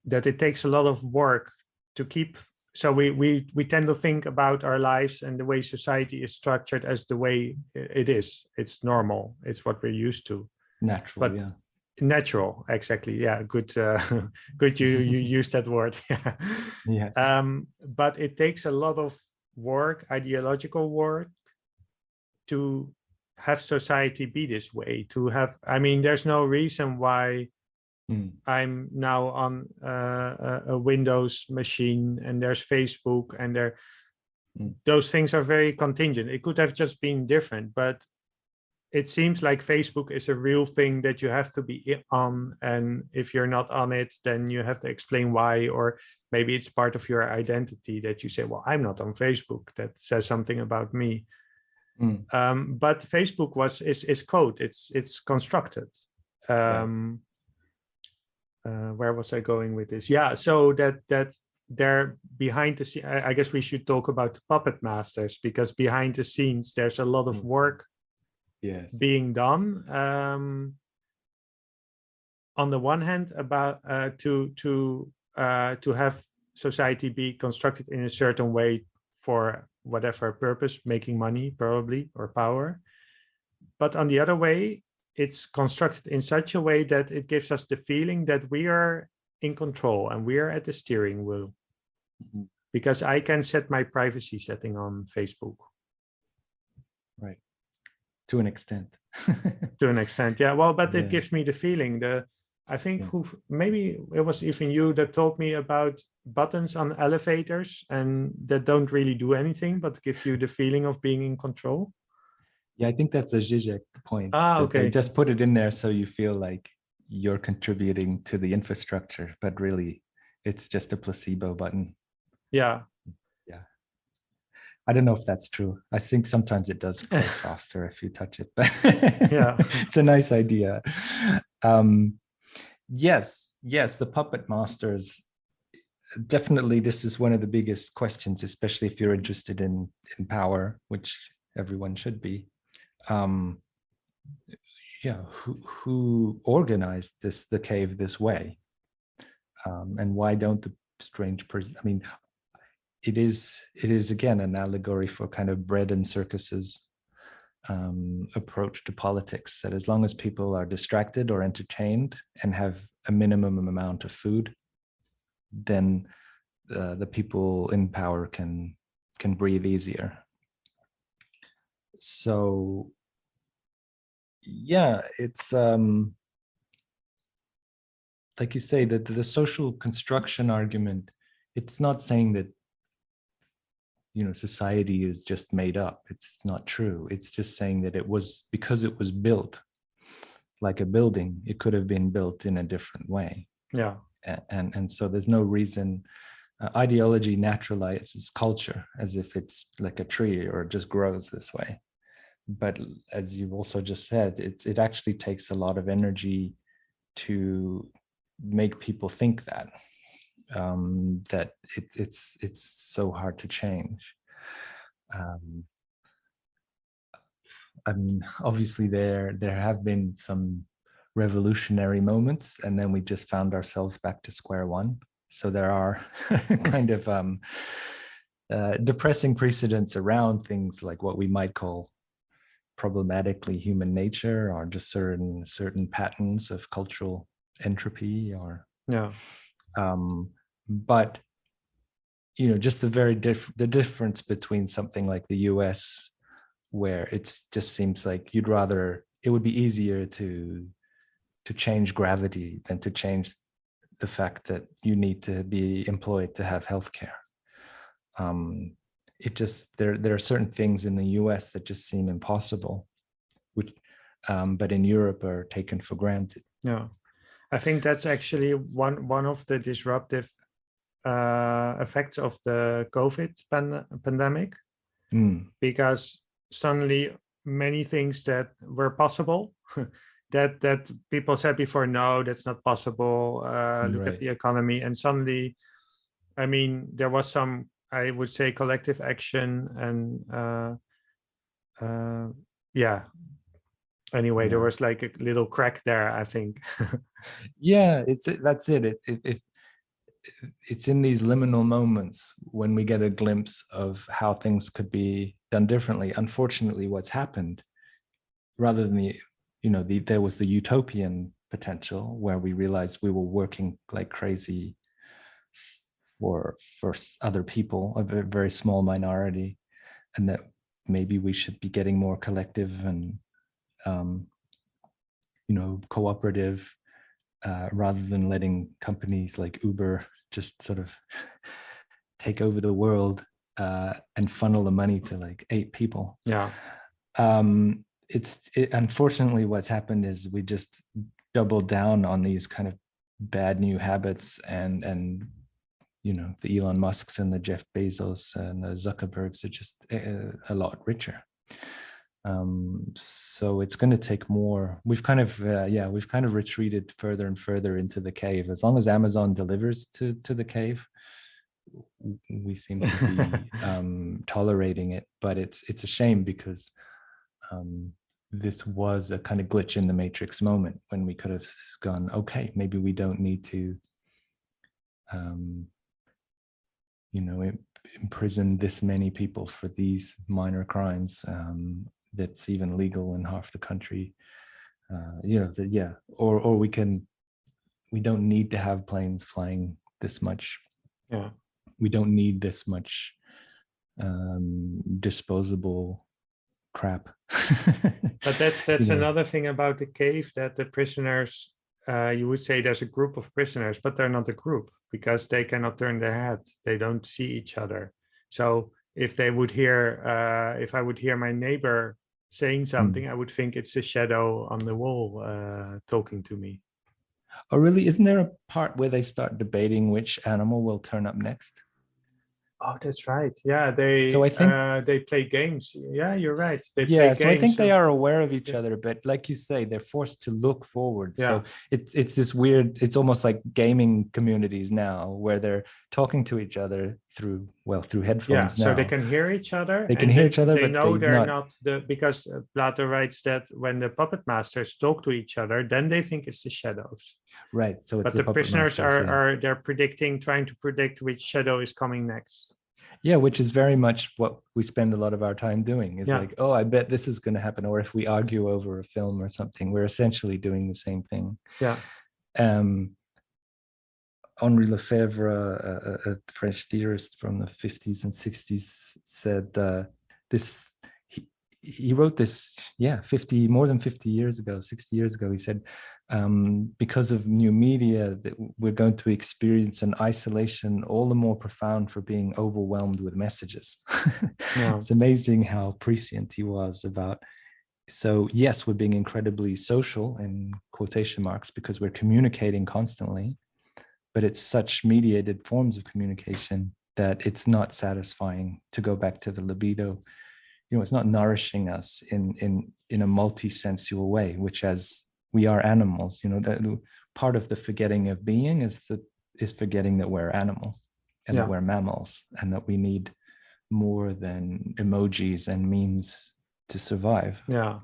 that it takes a lot of work to keep. So we tend to think about our lives and the way society is structured as the way it is. It's normal. It's what we're used to. Natural, but yeah. Natural, exactly. Yeah, good. Good. You use that word. Yeah. But it takes a lot of work, ideological work, to have society be this way. To have, I mean, there's no reason why I'm now on a Windows machine and there's Facebook and those things are very contingent. It could have just been different, but it seems like Facebook is a real thing that you have to be on, and if you're not on it, then you have to explain why, or maybe it's part of your identity that you say, well, I'm not on Facebook. That says something about me. But Facebook is code. It's constructed. Right. Where was I going with this? Yeah, so that they're behind the scenes. I guess we should talk about the puppet masters, because behind the scenes there's a lot of work being done. On the one hand, about to have society be constructed in a certain way for whatever purpose, making money probably, or power. But on the other way, it's constructed in such a way that it gives us the feeling that we are in control and we are at the steering wheel. Because I can set my privacy setting on Facebook. Right. To an extent. To an extent, yeah. Well, but it gives me the feeling. I think maybe it was even you that told me about buttons on elevators and that don't really do anything, but give you the feeling of being in control. Yeah, I think that's a Zizek point. Okay. They just put it in there so you feel like you're contributing to the infrastructure, but really it's just a placebo button. Yeah. Yeah. I don't know if that's true. I think sometimes it does go faster if you touch it, but yeah, it's a nice idea. Yes, the puppet masters. Definitely, this is one of the biggest questions, especially if you're interested in power, which everyone should be. Who organized the cave this way, and why don't the strange person? I mean, it is again an allegory for kind of bread and circuses approach to politics, that as long as people are distracted or entertained and have a minimum amount of food, then the people in power can breathe easier. So yeah, it's like you say, that the social construction argument, it's not saying that, you know, society is just made up. It's not true. It's just saying that it was, because it was built like a building, it could have been built in a different way. Yeah. And so there's no reason. Ideology naturalizes culture as if it's like a tree or it just grows this way. But as you've also just said, it actually takes a lot of energy to make people think that that it's so hard to change. I mean, obviously there have been some revolutionary moments, and then we just found ourselves back to square one. So there are kind of depressing precedents around things like what we might call problematically human nature, or just certain patterns of cultural entropy, or Yeah. But you know, just the difference between something like the US, where it just seems like it would be easier to change gravity than to change the fact that you need to be employed to have healthcare. It just there are certain things in the US that just seem impossible, which but in Europe are taken for granted. Yeah, I think that's actually one of the disruptive effects of the COVID pandemic, because suddenly many things that were possible that people said before, no, that's not possible. Look Right. at the economy, and suddenly, I mean, there was some, I would say, collective action, and yeah. Anyway, Yeah. there was like a little crack there, I think. Yeah, that's it. It's in these liminal moments when we get a glimpse of how things could be done differently. Unfortunately, what's happened, rather than there was the utopian potential where we realized we were working like crazy for other people, a very small minority, and that maybe we should be getting more collective and cooperative, rather than letting companies like Uber just sort of take over the world and funnel the money to like 8 people. Yeah. Unfortunately, what's happened is we just doubled down on these kind of bad new habits, and the Elon Musks and the Jeff Bezos and the Zuckerbergs are just a lot richer. So it's going to take more. We've kind of retreated further and further into the cave. As long as Amazon delivers to the cave, we seem to be tolerating it. But it's a shame, because this was a kind of glitch in the matrix moment when we could have gone, okay, maybe we don't need to imprison this many people for these minor crimes that's even legal in half the country. Or we don't need to have planes flying this much. Yeah. We don't need this much disposable crap. But that's another thing about the cave, that the prisoners, you would say there's a group of prisoners, but they're not a group, because they cannot turn their head. They don't see each other. So if they would hear, if I would hear my neighbor saying something, I would think it's a shadow on the wall talking to me. Oh, really? Isn't there a part where they start debating which animal will turn up next? Oh, that's right. Yeah, they they play games. Yeah, you're right. They play games. So I think they are aware of each other, but like you say, they're forced to look forward. Yeah. So it's this weird, it's almost like gaming communities now, where they're talking to each other through headphones now. So they can hear each other. They can hear each other, they but know they're not because Plato writes that when the puppet masters talk to each other, then they think it's the shadows. Right. So it's but the prisoners they're trying to predict which shadow is coming next. Yeah, which is very much what we spend a lot of our time doing. Is like, oh, I bet this is going to happen. Or if we argue over a film or something, we're essentially doing the same thing. Yeah. Henri Lefebvre, a French theorist from the 50s and 60s, said he wrote this, more than 50 years ago, 60 years ago. He said, because of new media, that we're going to experience an isolation all the more profound for being overwhelmed with messages. Yeah. It's amazing how prescient he was about. So yes, we're being incredibly social in quotation marks because we're communicating constantly, but it's such mediated forms of communication that it's not satisfying. To go back to the libido, it's not nourishing us in a multi-sensual way, which, as we are animals, that part of the forgetting of being is forgetting that we're animals and that we're mammals and that we need more than emojis and memes to survive. Yeah.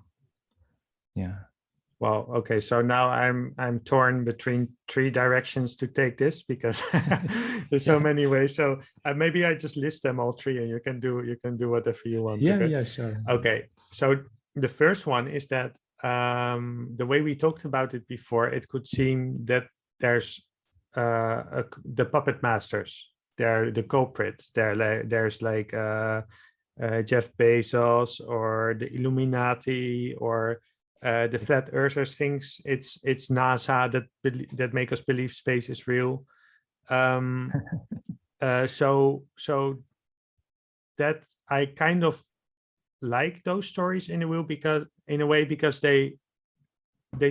Well, okay. So now I'm torn between three directions to take this because there's so many ways. So maybe I just list them all three, and you can do whatever you want. Yeah, okay? yeah, sure. Okay. So the first one is that the way we talked about it before, it could seem that there's the puppet masters. They're the culprits. There's like Jeff Bezos or the Illuminati or the flat earthers thinks it's NASA that make us believe space is real. So that I kind of like those stories in a way because they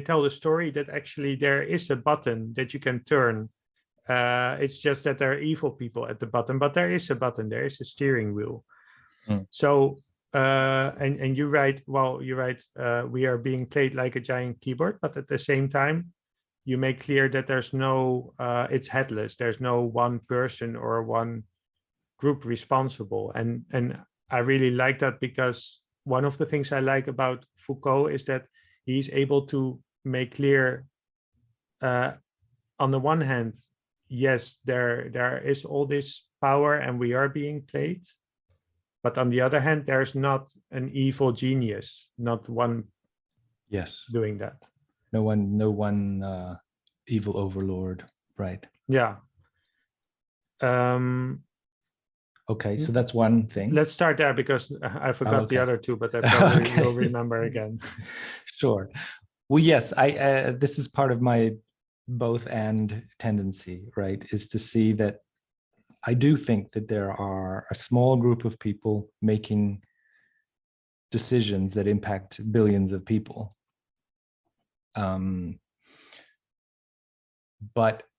tell the story that actually there is a button that you can turn. It's just that there are evil people at the bottom, but there is a button, there is a steering wheel. So and you write, we are being played like a giant keyboard, but at the same time you make clear that there's no it's headless, there's no one person or one group responsible. And I really like that, because one of the things I like about Foucault is that he's able to make clear on the one hand, yes, there is all this power and we are being played. But on the other hand, there's not an evil genius, not one doing that. No one evil overlord, right? Yeah. Okay, so that's one thing. Let's start there because I forgot the other two, but I probably will remember again. Sure. Well, yes, this is part of my both and tendency, right? Is to see that I do think that there are a small group of people making decisions that impact billions of people. But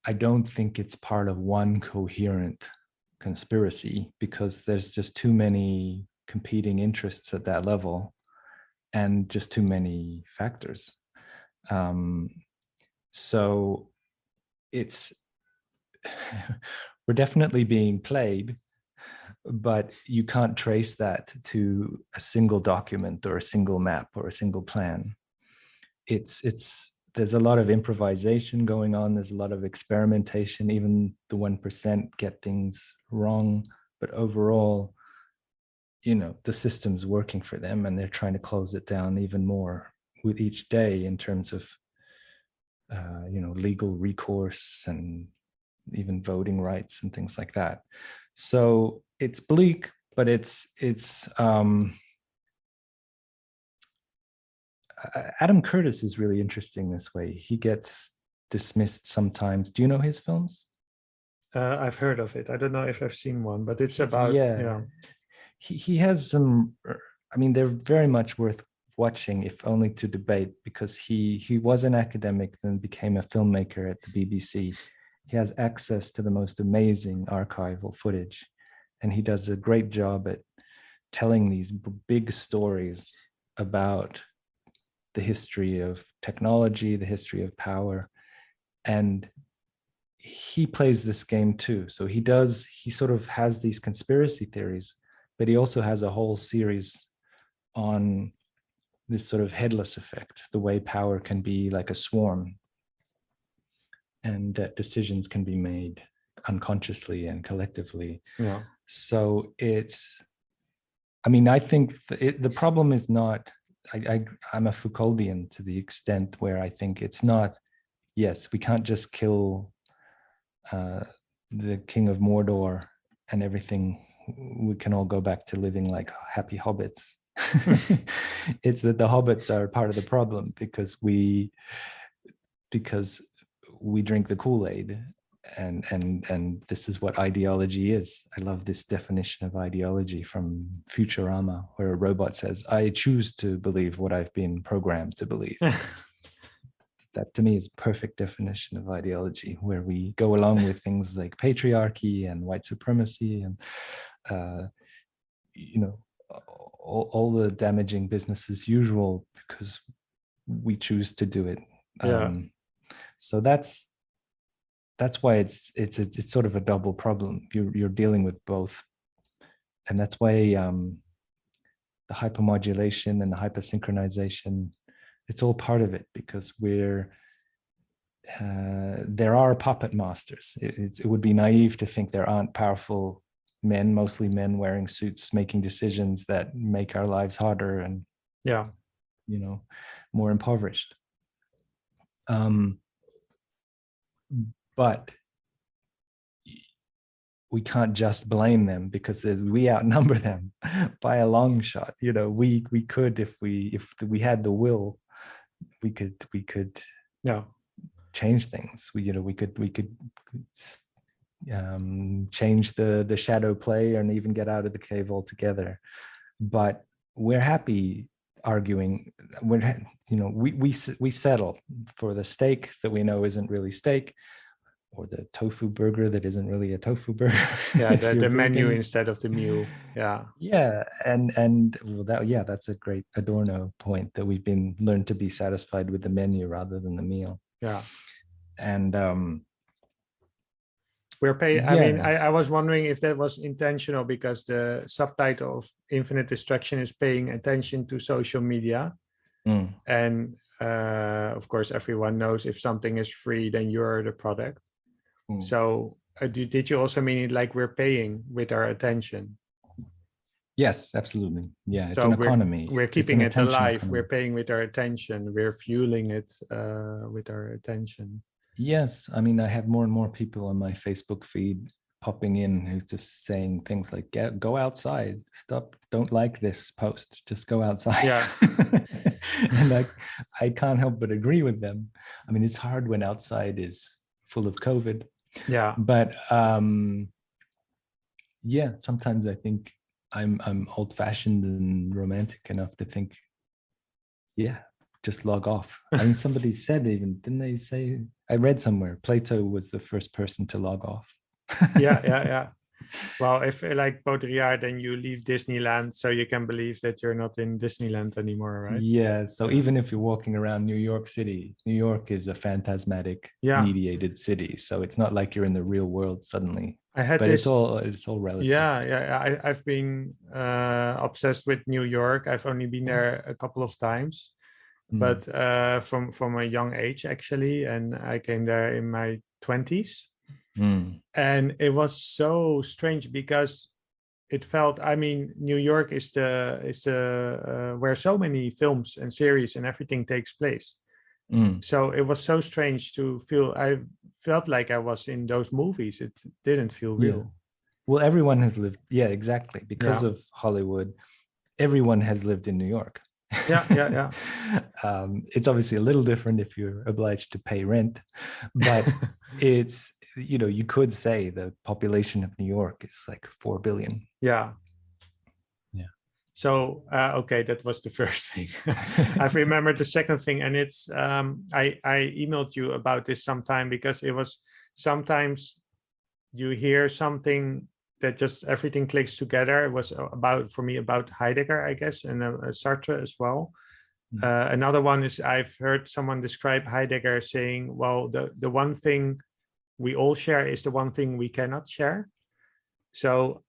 I don't think it's part of one coherent conspiracy, because there's just too many competing interests at that level and just too many factors. So it's we're definitely being played, but you can't trace that to a single document or a single map or a single plan. There's a lot of improvisation going on. There's a lot of experimentation. Even the 1% get things wrong, but overall, the system's working for them, and they're trying to close it down even more with each day in terms of, legal recourse and even voting rights and things like that. So it's bleak, but it's Adam Curtis is really interesting this way. He gets dismissed sometimes. Do you know his films? I've heard of it. I don't know if I've seen one, but it's about He has some. I mean, they're very much worth watching, if only to debate, because he was an academic, then became a filmmaker at the BBC. He has access to the most amazing archival footage, and he does a great job at telling these big stories about the history of technology, the history of power. And he plays this game too. So he sort of has these conspiracy theories, but he also has a whole series on this sort of headless effect, the way power can be like a swarm, and that decisions can be made unconsciously and collectively. Yeah. So I think the problem is not, I'm a Foucauldian to the extent where I think it's not, yes, we can't just kill the king of Mordor and everything, we can all go back to living like happy hobbits. It's that the hobbits are part of the problem because we drink the Kool-Aid, and this is what ideology is. I love this definition of ideology from Futurama, where a robot says, "I choose to believe what I've been programmed to believe." That to me is a perfect definition of ideology, where we go along with things like patriarchy and white supremacy and all the damaging business as usual because we choose to do it. So that's why it's sort of a double problem. You're dealing with both, and that's why the hypermodulation and the hypersynchronization, it's all part of it, because there are puppet masters. It would be naive to think there aren't powerful men, mostly men wearing suits, making decisions that make our lives harder and more impoverished. But we can't just blame them, because we outnumber them by a long shot. We could, if we had the will, we could change things. We could change the shadow play and even get out of the cave altogether. But we're happy arguing. We settle for the steak that we know isn't really steak, or the tofu burger that isn't really a tofu burger. Yeah, the menu instead of the meal. Yeah, and well, that's a great Adorno point, that we've been learned to be satisfied with the menu rather than the meal. Yeah, and we're paying. I mean, I was wondering if that was intentional, because the subtitle of Infinite Destruction is paying attention to social media, and of course, everyone knows if something is free, then you're the product. So did you also mean it like we're paying with our attention? Yes, absolutely. Yeah, it's an economy. We're keeping it alive. Economy. We're paying with our attention. We're fueling it with our attention. Yes, I mean, I have more and more people on my Facebook feed popping in who's just saying things like, go outside, stop, don't like this post, just go outside. Yeah. And I can't help but agree with them. I mean, it's hard when outside is full of COVID. Yeah. But sometimes I think I'm old-fashioned and romantic enough to think, just log off. I mean, somebody said, even, didn't they say, I read somewhere, Plato was the first person to log off. Yeah. Well, if like Baudrillard, then you leave Disneyland, so you can believe that you're not in Disneyland anymore, right? Yeah, so even if you're walking around New York City, New York is a phantasmatic mediated city, so it's not like you're in the real world suddenly. It's all relative. Yeah. I've been obsessed with New York. I've only been there a couple of times, but from a young age actually, and I came there in my 20s. And it was so strange because it felt, I mean, New York is the where so many films and series and everything takes place. So it was so strange to feel, I felt like I was in those movies. It didn't feel real. Well, everyone has lived, exactly. Because of Hollywood, everyone has lived in New York. Yeah. It's obviously a little different if you're obliged to pay rent, but it's, you could say the population of New York is like 4 billion. Yeah. So, okay, that was the first thing. I've remembered the second thing, and it's, I emailed you about this sometime, because it was sometimes you hear something that just everything clicks together. It was for me about Heidegger, I guess, and Sartre as well. Another one is, I've heard someone describe Heidegger saying, well, the one thing we all share is the one thing we cannot share. So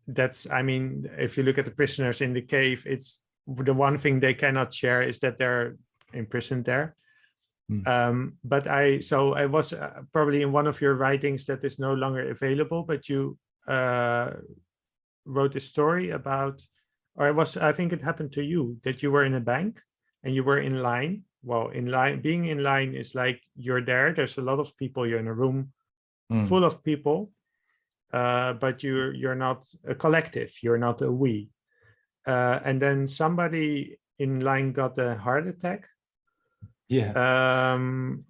that's, I mean, if you look at the prisoners in the cave, it's the one thing they cannot share is that they're imprisoned there. But I was probably in one of your writings that is no longer available, but you wrote a story about, I think it happened to you, that you were in a bank and you were in line. Well, being in line is like you're there's a lot of people, you're in a room full of people, but you're not a collective, you're not a we. and then somebody in line got a heart attack, and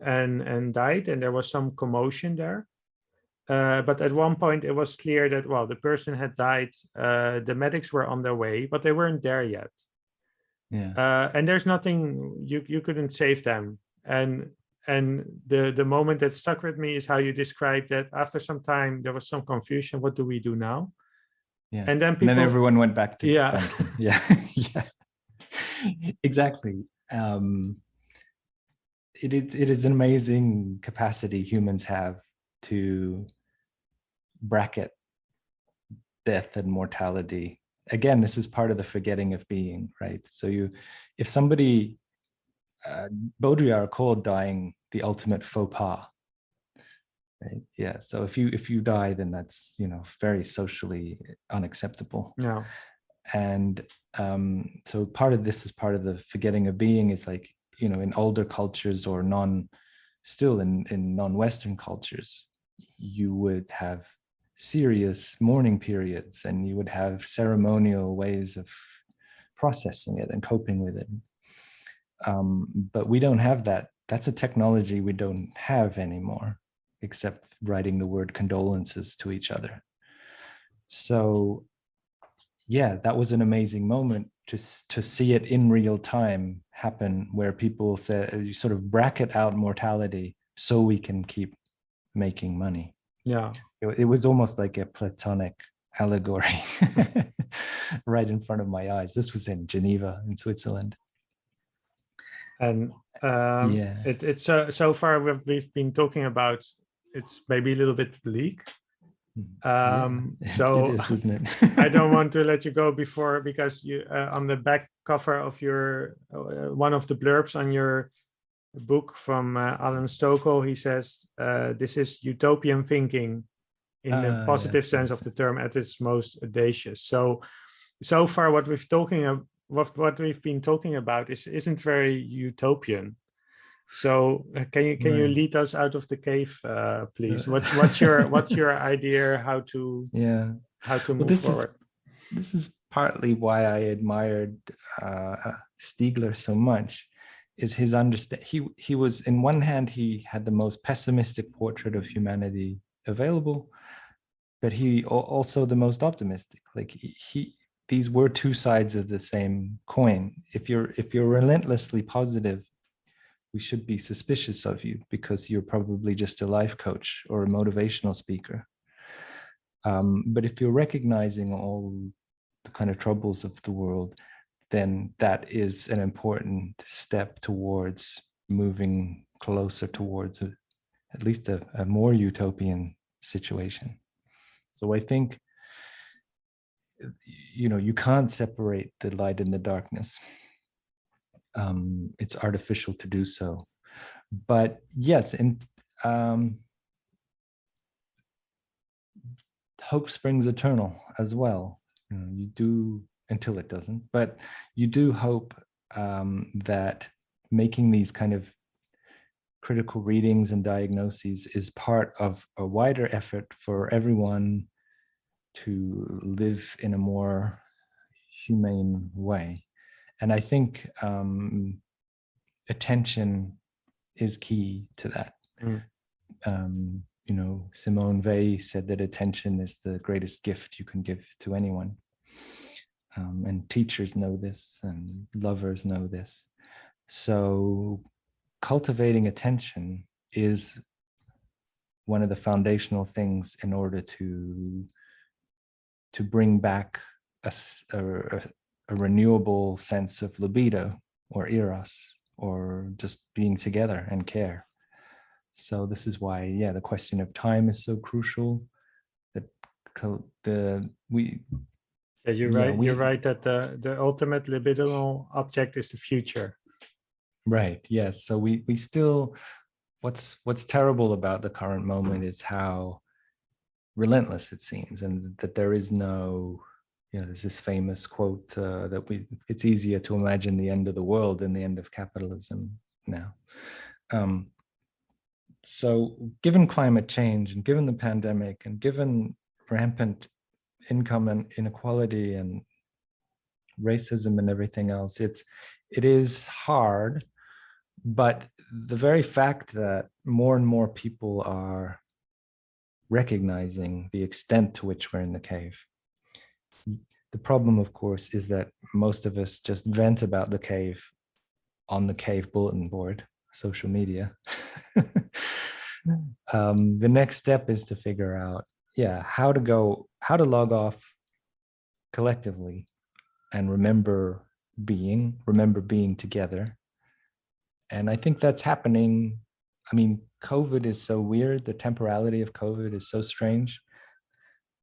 died, and there was some commotion there. But at one point it was clear that, well, the person had died. The medics were on their way, but they weren't there yet. And there's nothing, you couldn't save them. And the moment that stuck with me is how you described that after some time there was some confusion. What do we do now? And then people, and then everyone went back to banking. Yeah. Exactly. It is an amazing capacity humans have to bracket death and mortality. Again, this is part of the forgetting of being, right? So if somebody, Baudrillard called dying the ultimate faux pas, right? Yeah. So if you die, then that's, very socially unacceptable. Yeah. And so part of this is part of the forgetting of being is like, in older cultures or still in non-Western cultures, you would have serious mourning periods and you would have ceremonial ways of processing it and coping with it. But we don't have that. That's a technology we don't have anymore, except writing the word condolences to each other. So yeah, that was an amazing moment just to see it in real time happen, where people said, you sort of bracket out mortality so we can keep making money. Yeah. It was almost like a Platonic allegory right in front of my eyes. This was in Geneva, in Switzerland. And it's so far we've been talking about, it's maybe a little bit bleak. So it is, isn't it? I don't want to let you go before, because you on the back cover of your one of the blurbs on your book from Alan Stokell, he says this is utopian thinking in the positive sense of the term at its most audacious. So far what we've been talking about isn't very utopian. So can you lead us out of the cave, please? What's your idea how to move forward? This is partly why I admired Stiegler so much, is his understanding. He was, in one hand, he had the most pessimistic portrait of humanity available, but he also the most optimistic. Like these were two sides of the same coin. If you're relentlessly positive, we should be suspicious of you because you're probably just a life coach or a motivational speaker. But if you're recognizing all the kind of troubles of the world, then that is an important step towards moving closer towards at least a more utopian situation. So I think, you can't separate the light and the darkness. It's artificial to do so. But yes, and hope springs eternal as well. You do, until it doesn't, but you do hope that making these kind of critical readings and diagnoses is part of a wider effort for everyone to live in a more humane way. And I think attention is key to that. Simone Weil said that attention is the greatest gift you can give to anyone. And teachers know this, and lovers know this. So cultivating attention is one of the foundational things in order to bring back a renewable sense of libido or eros, or just being together and care. So this is why, the question of time is so crucial. You're right that the ultimate libidinal object is the future. Right. Yes. So we still, what's terrible about the current moment is how relentless it seems, and that there is no, there's this famous quote that it's easier to imagine the end of the world than the end of capitalism now. So given climate change and given the pandemic and given rampant income and inequality and racism and everything else. It is hard, but the very fact that more and more people are recognizing the extent to which we're in the cave. The problem, of course, is that most of us just vent about the cave on the cave bulletin board, social media. The next step is to figure out, how to log off collectively and remember being together. And I think that's happening. I mean, COVID is so weird. The temporality of COVID is so strange.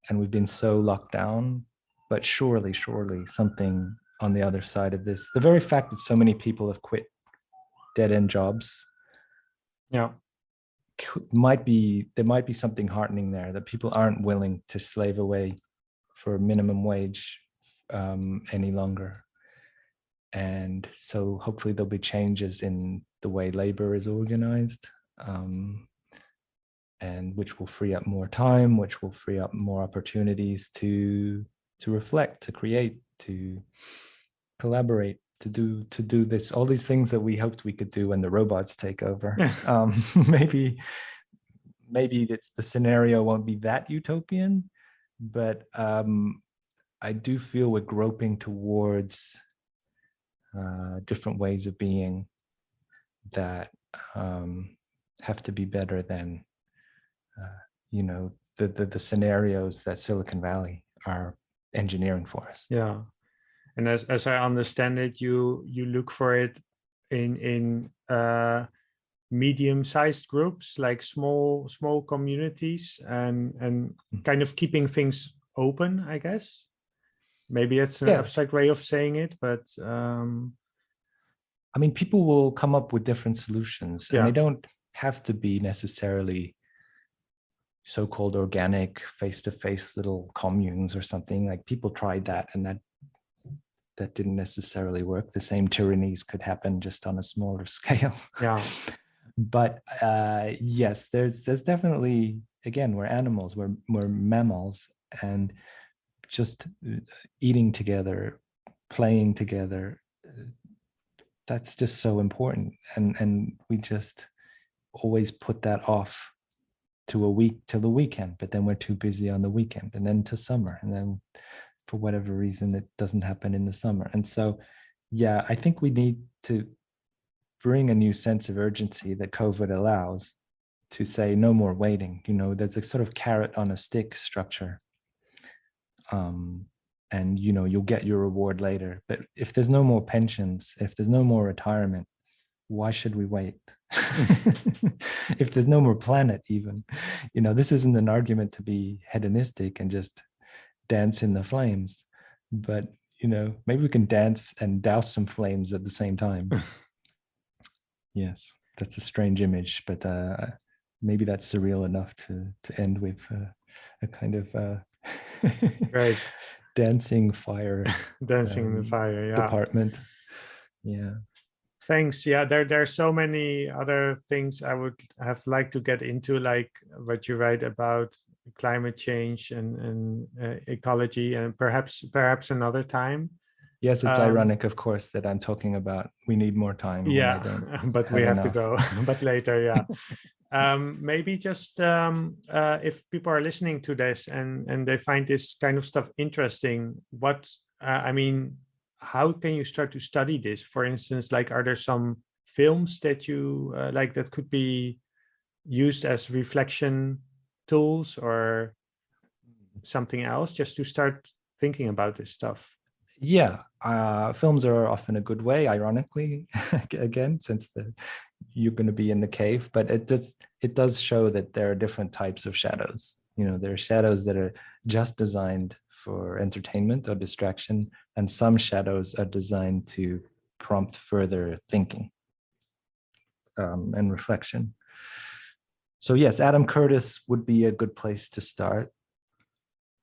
And we've been so locked down, but surely something on the other side of this, the very fact that so many people have quit dead-end jobs, there might be something heartening there, that people aren't willing to slave away for minimum wage any longer. And so hopefully there'll be changes in the way labor is organized, and which will free up more time, which will free up more opportunities to reflect, to create, to collaborate, to do this, all these things that we hoped we could do when the robots take over. Maybe the scenario won't be that utopian, but I do feel we're groping towards different ways of being that have to be better than the scenarios that Silicon Valley are engineering for us. Yeah, and as I understand it, you look for it in medium-sized groups, like small communities, and kind of keeping things open, I guess. Maybe it's an abstract way of saying it, but I mean, people will come up with different solutions, and they don't have to be necessarily so-called organic, face-to-face little communes or something. Like, people tried that, and that didn't necessarily work. The same tyrannies could happen just on a smaller scale. But yes, there's definitely, again, we're animals, we're mammals, and just eating together, playing together, that's just so important. And we just always put that off to the weekend, but then we're too busy on the weekend, and then to summer, and then for whatever reason it doesn't happen in the summer. And so I think we need to bring a new sense of urgency that COVID allows, to say no more waiting. There's a sort of carrot on a stick structure, and you'll get your reward later. But if there's no more pensions, if there's no more retirement, why should we wait? If there's no more planet, even, this isn't an argument to be hedonistic and just dance in the flames, but maybe we can dance and douse some flames at the same time. Yes, that's a strange image, but maybe that's surreal enough to end with a kind of right. dancing fire, dancing in the fire department. Thanks. There are so many other things I would have liked to get into, like what you write about climate change and ecology, and perhaps another time. Yes, it's ironic, of course, that I'm talking about we need more time. But we have to go. But later, maybe just if people are listening to this and they find this kind of stuff interesting, how can you start to study this? For instance, like, are there some films that you like that could be used as reflection tools, or something else, just to start thinking about this stuff? Films are often a good way, ironically, again, since you're going to be in the cave. But it does show that there are different types of shadows. There are shadows that are just designed for entertainment or distraction, and some shadows are designed to prompt further thinking and reflection. So yes, Adam Curtis would be a good place to start.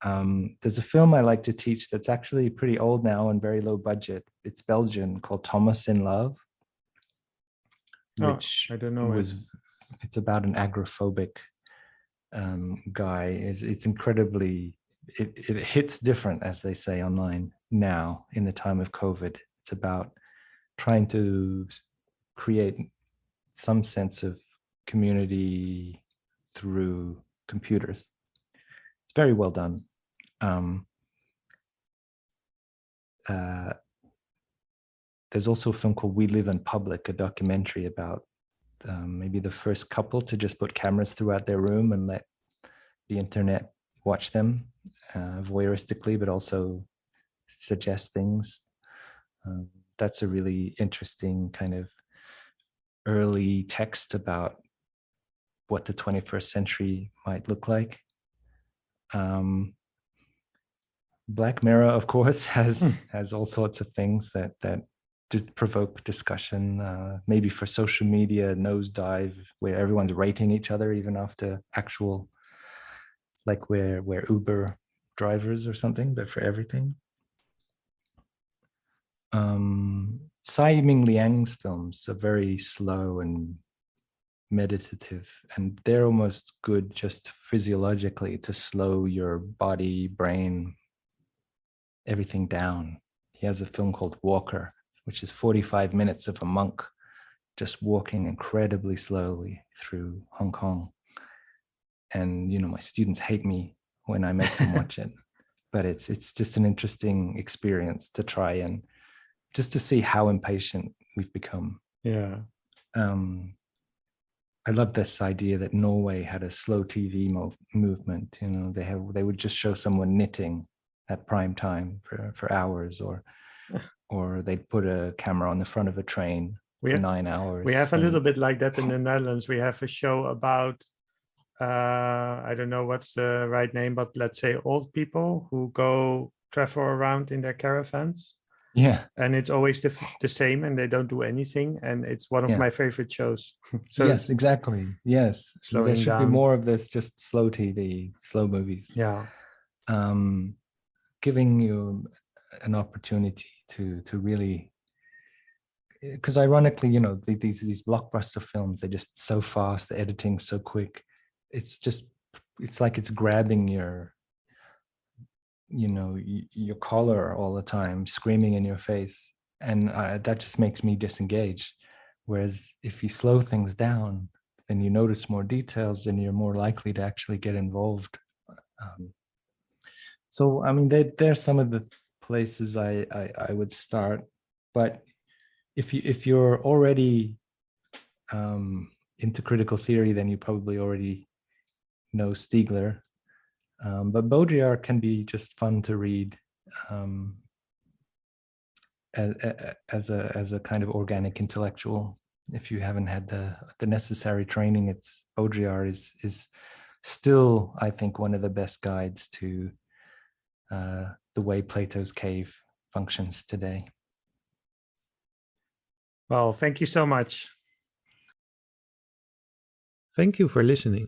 There's a film I like to teach that's actually pretty old now and very low budget. It's Belgian, called Thomas in Love, which I don't know. It's about an agoraphobic guy. It's incredibly, it hits different, as they say online. now in the time of COVID. It's about trying to create some sense of community through computers. It's very well done. There's also a film called We Live in Public, a documentary about maybe the first couple to just put cameras throughout their room and let the internet watch them voyeuristically, but also suggest things. That's a really interesting kind of early text about what the 21st century might look like. Black Mirror, of course, has all sorts of things that provoke discussion. Maybe for social media, nosedive, where everyone's rating each other even after actual, like we're Uber drivers or something, but for everything. Tsai Ming Liang's films are very slow and meditative, and they're almost good just physiologically to slow your body, brain, everything down. He has a film called Walker, which is 45 minutes of a monk just walking incredibly slowly through Hong Kong. And, my students hate me when I make them watch it, but it's just an interesting experience to try and just to see how impatient we've become. Yeah. I love this idea that Norway had a slow TV movement. They would just show someone knitting at prime time for hours, or they'd put a camera on the front of a train for 9 hours. We have a little bit like that in the Netherlands. We have a show about, I don't know what's the right name, but let's say old people who go travel around in their caravans. Yeah. And it's always the same, and they don't do anything. And it's one of my favorite shows. So yes, exactly. Yes. There should be more of this, just slow TV, slow movies. Yeah. Giving you an opportunity to really, because ironically, these blockbuster films, they're just so fast, the editing's so quick. It's like it's grabbing your collar all the time, screaming in your face, and that just makes me disengage. Whereas if you slow things down, then you notice more details, and you're more likely to actually get involved. So I mean, they're some of the places I would start. But if you're already into critical theory, then you probably already know Stiegler. But Baudrillard can be just fun to read as a kind of organic intellectual. If you haven't had the necessary training, Baudrillard is still, I think, one of the best guides to the way Plato's cave functions today. Well, thank you so much. Thank you for listening.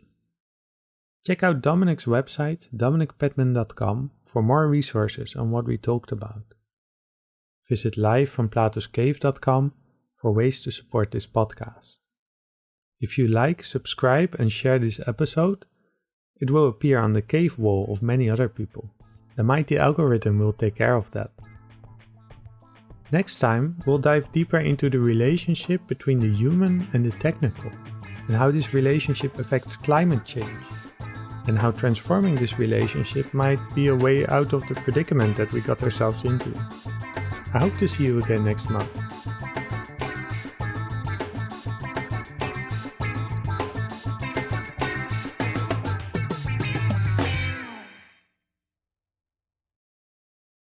Check out Dominic's website, dominicpettman.com, for more resources on what we talked about. Visit livefromplatoscave.com for ways to support this podcast. If you like, subscribe, and share this episode, it will appear on the cave wall of many other people. The mighty algorithm will take care of that. Next time, we'll dive deeper into the relationship between the human and the technical, and how this relationship affects climate change, and how transforming this relationship might be a way out of the predicament that we got ourselves into. I hope to see you again next month.